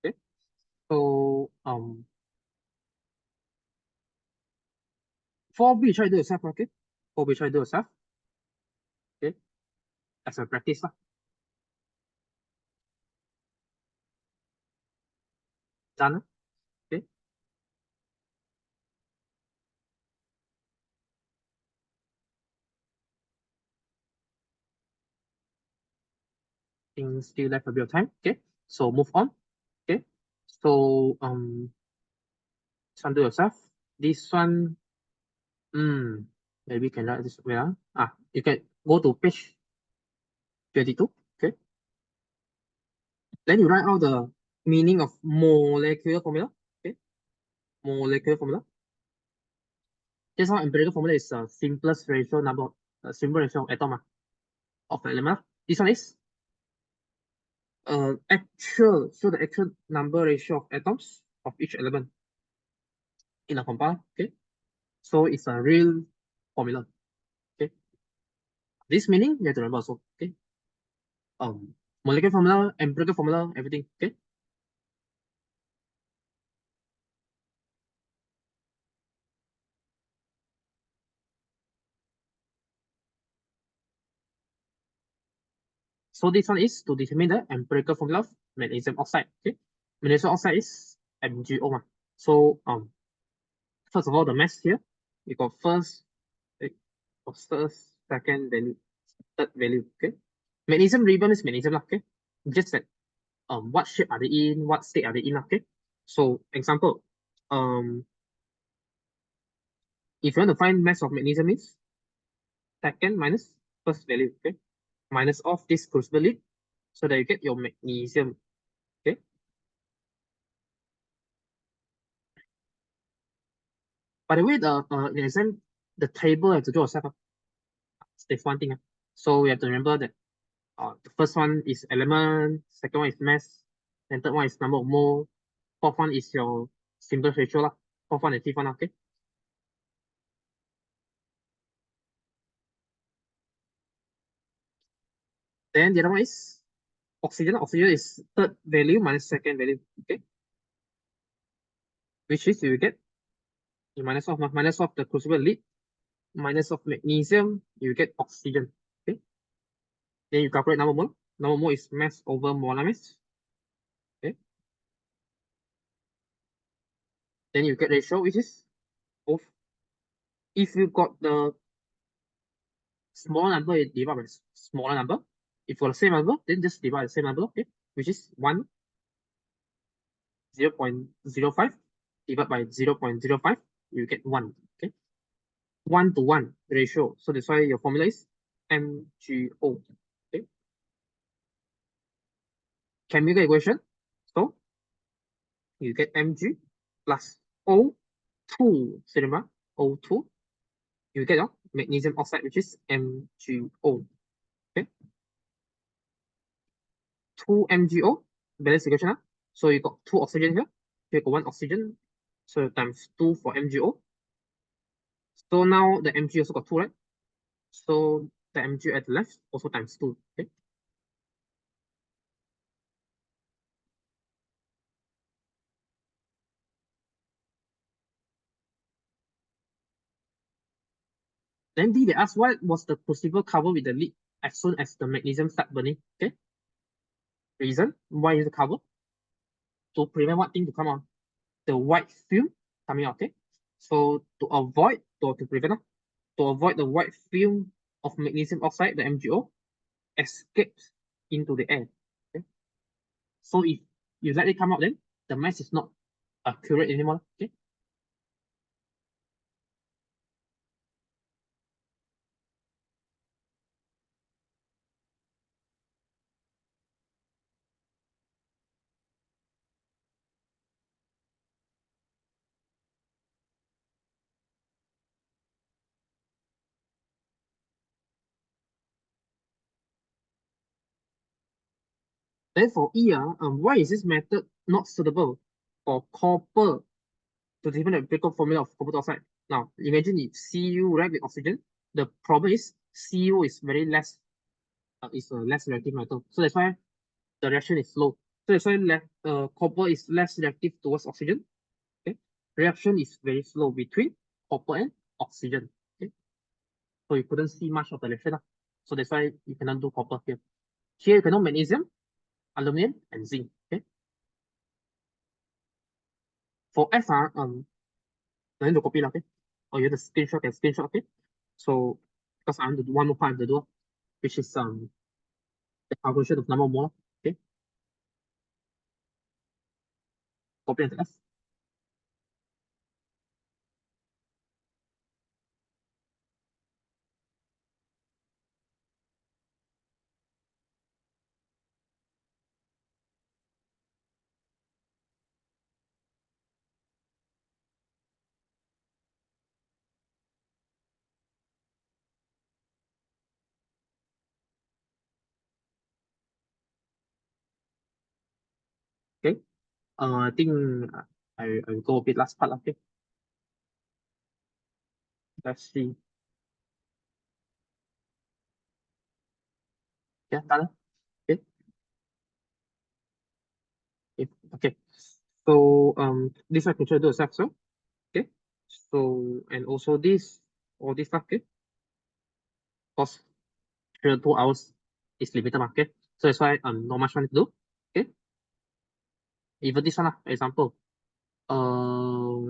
Okay. So For B, try to do yourself, okay? For B, try to do yourself. Okay, as a practice. Done. Okay. Think still left a bit of time. Okay. So move on. Okay. So this one do yourself. This one, maybe can write this way. You can go to page 22. Okay. Then you write out the meaning of molecular formula. Okay. Molecular formula. This one empirical formula is simplest ratio number, simple ratio of atom of the element. This one is the actual number ratio of atoms of each element in a compound. Okay. So it's a real formula. Okay. This meaning you have to remember also. Okay. Molecular formula, empirical formula, everything. Okay. So this one is to determine the empirical formula of magnesium oxide. Okay. Magnesium oxide is MgO. So first of all, the mass here, we got first, second value, third value. Okay. Magnesium ribbon is magnesium. Okay. Just that what shape are they in, what state are they in. Okay. So example, if you want to find mass of magnesium is second minus first value. Okay. Minus off this crucible lid so that you get your magnesium. Okay. By the way, in the exam, the table you have to draw yourself. That's one thing. So we have to remember that the first one is element, second one is mass, then third one is number of mole, fourth one is your simplest ratio lah. Fourth one and fifth one. Okay. Then the other one is oxygen. Oxygen is third value minus second value. Okay. Which is you will get minus of the crucible lid, minus of magnesium, you get oxygen. Okay. Then you calculate number mole. Number mole is mass over molar mass. Okay. Then you get ratio, which is both. If you got the smaller number, you divide by smaller number. If you got the same number, then just divide the same number. Okay. Which is 0.05 divided by 0.05, you get 1. Okay. 1-to-1 ratio. So that's why your formula is MgO. Okay. Chemical equation. So you get Mg plus O2. So remember, O2. You get your magnesium oxide, which is MgO. Okay. 2 MgO. Balance equation. So you got 2 oxygen here. You got 1 oxygen. So times 2 for MgO. So now the Mg also got 2, right? So the Mg at the left also times 2. Okay. Then D, they ask why was the crucible covered with the lid as soon as the magnesium start burning. Okay. Reason why is it covered? To prevent what thing to come out? The white film coming out. Okay. So to prevent to avoid the white film of magnesium oxide, the MgO, escapes into the air. Okay. So if you let it come out, then the mass is not accurate anymore. Okay. Then for E, why is this method not suitable for copper to determine the empirical formula of copper dioxide? Now, imagine if Cu react with oxygen, the problem is Cu is very less, is a less reactive metal. So that's why the reaction is slow. So that's why copper is less reactive towards oxygen. Okay, reaction is very slow between copper and oxygen. Okay, so you couldn't see much of the reaction. So that's why you cannot do copper here. Here you can know magnesium, aluminum, and zinc. Okay, for F, I need to copy, okay? Or you have to screenshot and screenshot, okay? So because I want to do one more part of the do, which is the calculation of number of molar. Okay, copy and F. Okay. I think I will go a bit last part, okay? Let's see. Yeah, done. Okay. Okay. So this I can try to do a self, so okay. So and also this all this stuff, okay? Because 2 hours is limited market. So that's why not much fun to do. Okay. Even this one, example.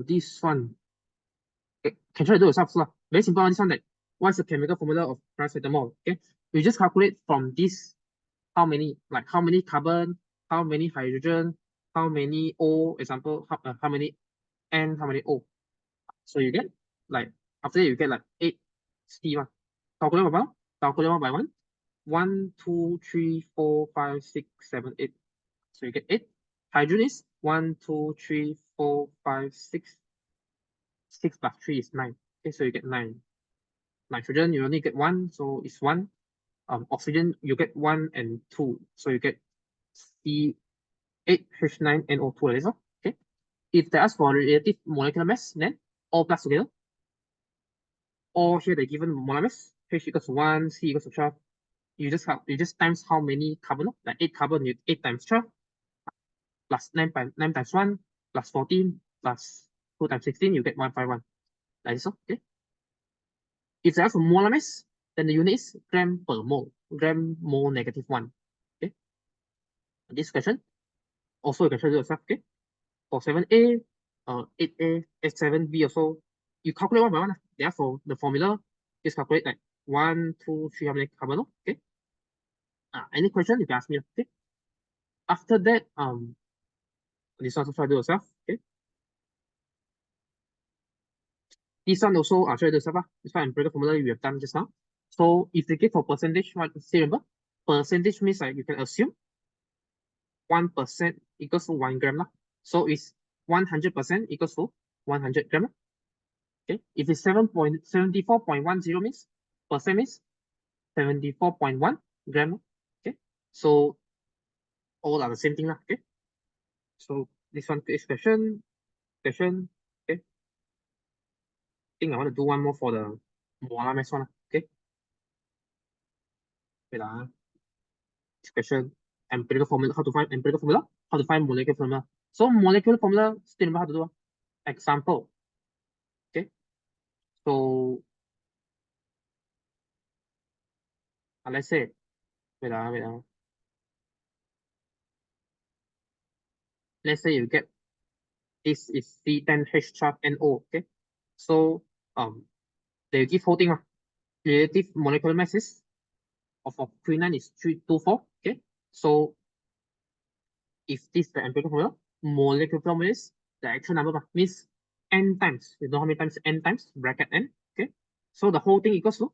This one. Okay, can try to do yourself lah. Very simple on this one. Like, what's the chemical formula of paracetamol? Okay, you just calculate from this how many carbon, how many hydrogen, how many O, example, how many N, how many O. So you get like after that you get like 8 C1. Calculate by one, calculate one by one. 1, 2, 3, 4, 5, 6, 7, 8. So you get 8. Hydrogen is 1, 2, 3, 4, 5, 6. 6 plus 3 is 9. Okay, so you get 9. Nitrogen, you only get 1, so it's 1. Oxygen, you get 1 and 2, so you get C8H9NO2 like this. Okay. If they ask for relative molecular mass, then all plus together. Or here they given molar mass, H equals to 1, C equals to 12. You just times how many carbon, like 8 carbon, you 8 times 12 plus 9 times 1 plus 14 plus 2 times 16, you get 151. Like this. Okay. If they ask for molar mass, then the unit is gram per mole, gram mole negative 1. Okay. This question, also you can try to do yourself. Okay. For 7A, 8A, S7B also, you calculate one by one. Therefore, the formula is calculate like 1, 2, 3, how many carbon. Okay. Any question you can ask me. Okay. After that, this one also try to do yourself. Okay. This one also I'll try to do yourself. This one empirical formula we have done just now. So if they give for percentage, what say remember? Percentage means like you can assume 1% equals to 1 gram lah. So it's 100% equals to 100 gram. Okay, if it's 74.10 means percent means 74.1 gram. Okay, so all are the same thing lah. Okay, so this one is question. Okay, I think I want to do one more for the molar mass one. Okay, wait this question empirical formula, how to find empirical formula, how to find molecular formula. So molecular formula, still remember how to do. Example. Okay, so let's say, wait let's say you get this is C10H12NO. Okay, so they give whole thing. Relative molecular masses of quinine is 324. Okay, so if this is the empirical formula, molecular formula is the actual number means n times. You know how many times n times bracket n. Okay, so the whole thing equals to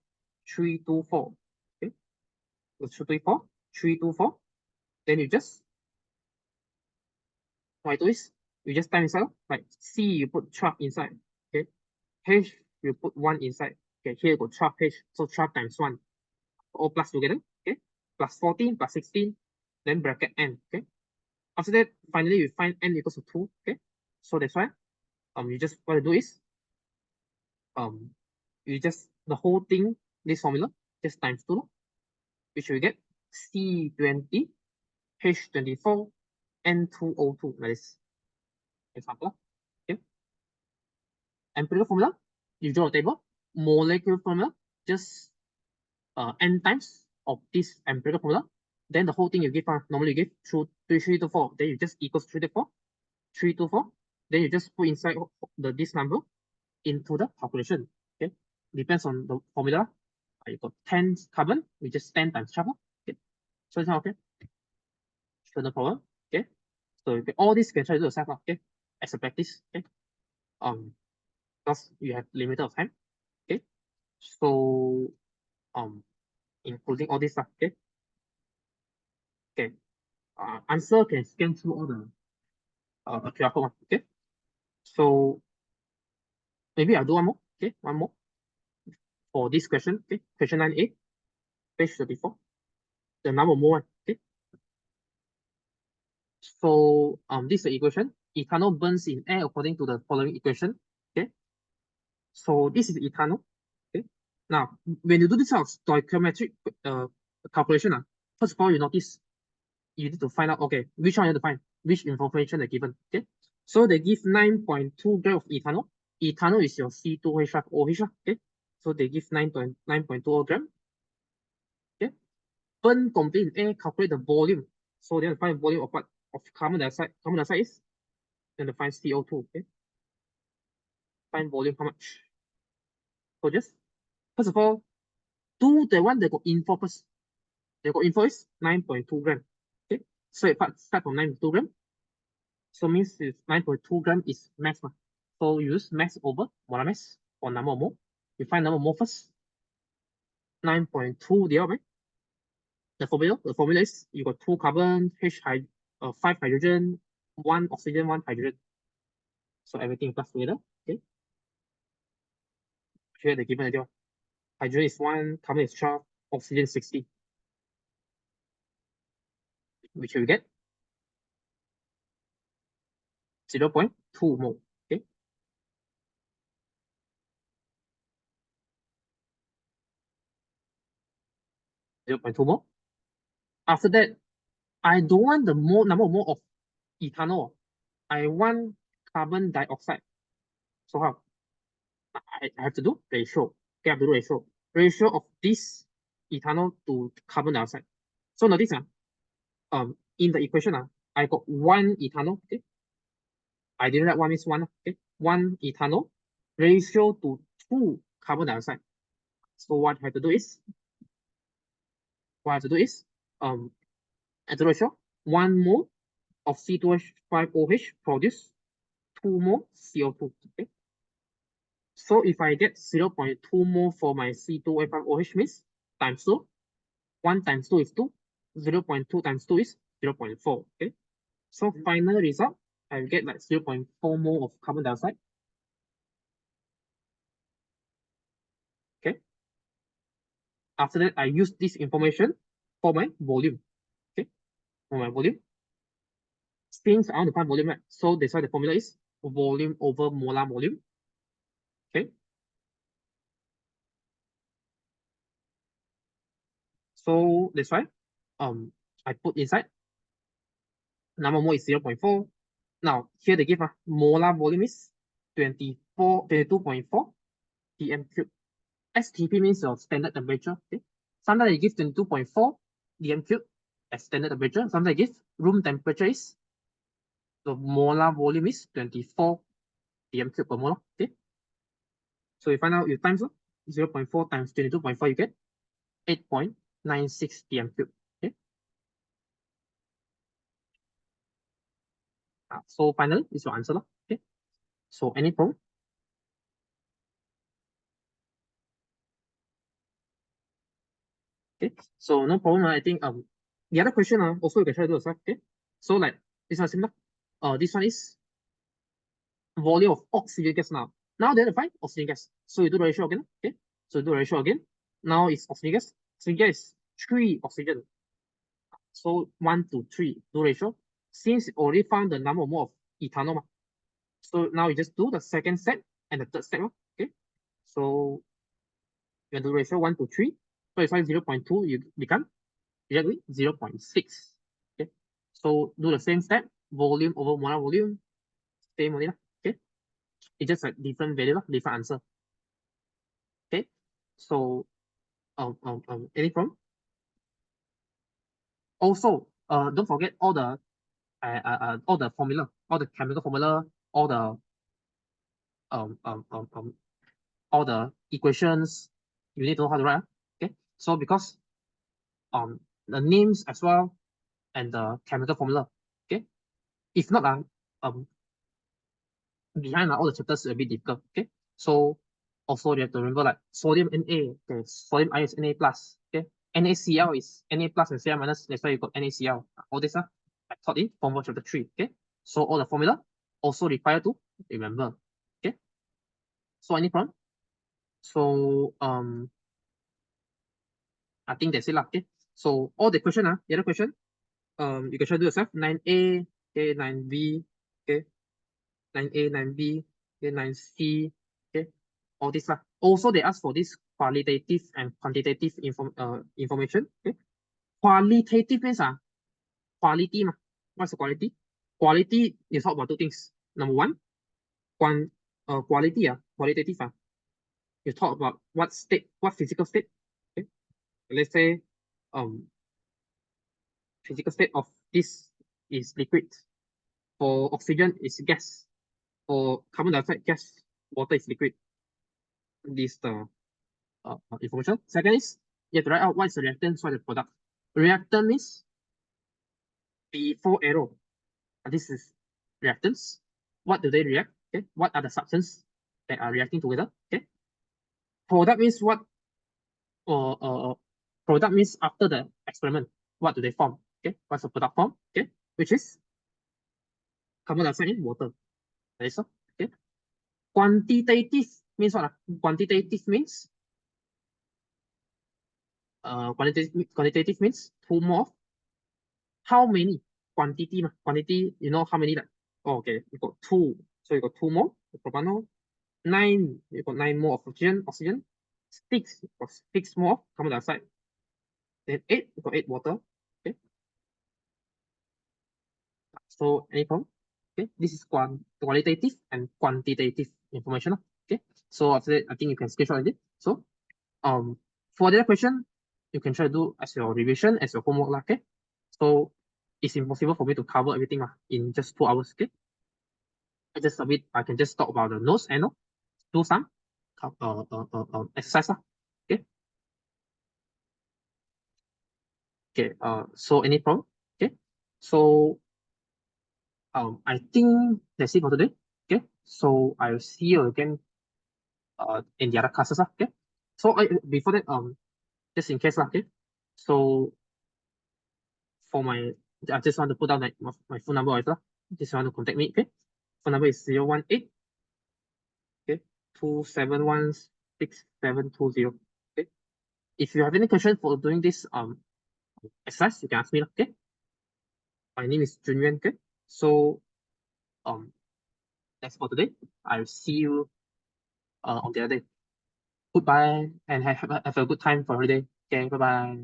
324. Okay, so 324. Then you just what I do is you just time inside, like C you put 12 inside. Okay, H you put 1 inside. Okay, here you got 12H, so 12 times 1, all plus together. Okay, plus 14 plus 16, then bracket n. Okay, after that finally you find n equals to 2. Okay, so that's why you just what to do is you just the whole thing, this formula just times 2, which will get C20 H24 N2O2 like this example. Okay, empirical formula you draw a table, molecular formula, just n times of this empirical formula. Then the whole thing you give, normally you give 3 to 4. Then you just equals 3 to 4, 3 to 4. Then you just put inside this number into the calculation. Okay, depends on the formula. You got 10 carbon, we just 10 times 12. Okay, so it's not okay. So no problem. Okay, so you all this you can try to do yourself. Okay, as a practice. Okay, because you have limited of time. Okay, so including all this stuff. Okay, okay. Answer can scan through all the QR code. Okay, so maybe I'll do one more. Okay, one more for this question. Okay, question 9A, page 34. The number of mole. Okay, so this is the equation. Ethanol burns in air according to the following equation. Okay, so this is ethanol. Okay, now when you do this stoichiometric calculation, first of all you notice you need to find out, okay, which one you have to find, which information they're given. Okay, so they give 9.2 gram of ethanol. Ethanol is your C2H5OH. Okay, so they give 9.20 gram. Okay, burn complete in air, calculate the volume. So they have to find the volume of what? Of carbon dioxide. Carbon dioxide is, then to find CO2. Okay, find volume how much. So just first of all, do the one that got info first. They got info is 9.2 gram. Okay, so it start from 9.2 gram. So means 9.2 gram is mass. So use mass over molar mass or number of mole. You find number of mole first. 9.2 divided by the formula is you got 2 carbon, 5 hydrogen, 1 oxygen, 1 hydrogen. So everything plus together. Okay. Here the given idea. Hydrogen is 1, carbon is 12, oxygen 60. Which you get 0.2 mole. Okay. 0.2 mole. After that, I don't want the number of mole of ethanol. I want carbon dioxide. So how? I have to do ratio. Okay, I have to do ratio. Ratio of this ethanol to carbon dioxide. So notice in the equation I got 1 ethanol. Okay, I didn't write 1 is 1. Okay, 1 ethanol ratio to 2 carbon dioxide. So what I have to do is I have to ratio 1 mole of C2H5OH produce 2 mole CO2. Okay, so if I get 0.2 mole for my C2H5OH means times 2. 1 times 2 is 2. 0.2 times 2 is 0.4. Okay, so final result, I get like 0.4 mole of carbon dioxide. Okay, after that, I use this information for my volume. Okay, for my volume. Since I want to find volume, right? So that's why the formula is volume over molar volume. Okay, so that's why I put inside number mole is 0.4. Now here they give molar volume is 22.4 dm cube. STP means your standard temperature. Okay, sometimes they give 22.4 dm cube as standard temperature. Sometimes they give room temperature is the molar volume is 24 dm cube per molar. Okay, so you find out you times 0.4 times 22.4, you get 8.96 dm cube. Okay, so finally is your answer. Okay, so any problem? Okay, so no problem. I think the other question also you can try to do yourself. Okay, so like this one similar. This one is volume of oxygen gas now. Now they find oxygen gas. So you do the ratio again. Okay, so you do the ratio again. Now it's oxygen gas. Oxygen gas is 3 oxygen. So 1 to 3 do ratio. Since you already found the number of mole of ethanol, so now you just do the second step and the third step. Okay, so you do ratio 1 to 3. So it's like 0.2, you become exactly 0.6. Okay, so do the same step, volume over molar volume, same only. Okay, it's just a different value, different answer. So any problem? Also, don't forget all the formula, all the chemical formula, all the um um um, um all the equations you need to know how to write. Okay, so because the names as well and the chemical formula. Okay, if not behind all the chapters is a bit difficult. Okay, so also you have to remember like sodium Na. Okay, sodium ion is Na plus. Okay, NaCl is Na plus and Cl minus. That's why you got NaCl. All this I taught in Form 1 chapter 3. Okay, so all the formula also require to remember. Okay, so any problem? So I think that's it lah. Okay, so all the question the other question you can try to do yourself. 9A, okay, 9B, okay, 9A, 9B, okay, 9C, okay, all this lah. Also, they ask for this qualitative and quantitative information. Okay, qualitative means quality ma. What's the quality? Quality is talk about two things. Number one, quality qualitative you talk about what state, what physical state. Okay, let's say physical state of this is liquid. For oxygen is gas. For carbon dioxide gas, water is liquid. This the information. Second is you have to write out what is the reactant, what is the product. Reactant means before arrow. This is reactants. What do they react? Okay. What are the substances that are reacting together? Okay. Product means what? Product means after the experiment, what do they form? Okay. What's the product form? Okay. Which is carbon dioxide in water. That is so. Okay. Quantitative means what? Quantitative means quantitative means two more. How many? Quantity, quantity, you know how many like? Oh, okay, you got two. So you got two more, propanol. 9, you got 9 more of oxygen. 6, you got 6 more of carbon dioxide. Then 8, you got 8 water. Okay. So any problem? Okay, this is qualitative and quantitative information. Okay. So after that, I think you can screenshot it. So for the other question, you can try to do as your revision, as your homework. Okay. So it's impossible for me to cover everything in just 2 hours. Okay. I can just talk about the notes and do some exercise. Okay. Okay. So any problem? Okay. So I think that's it for today. Okay. So I'll see you again in the other classes. Okay. So before that just in case okay. So for my I just want to put down my phone number also. Just want to contact me. Okay. Phone number is 018 okay 2716720. Okay. If you have any question for doing this exercise, you can ask me. Okay. My name is Yuan. Okay. So um that's for today. I'll see you on the other day. Goodbye and have a good time for holiday. Okay, bye bye.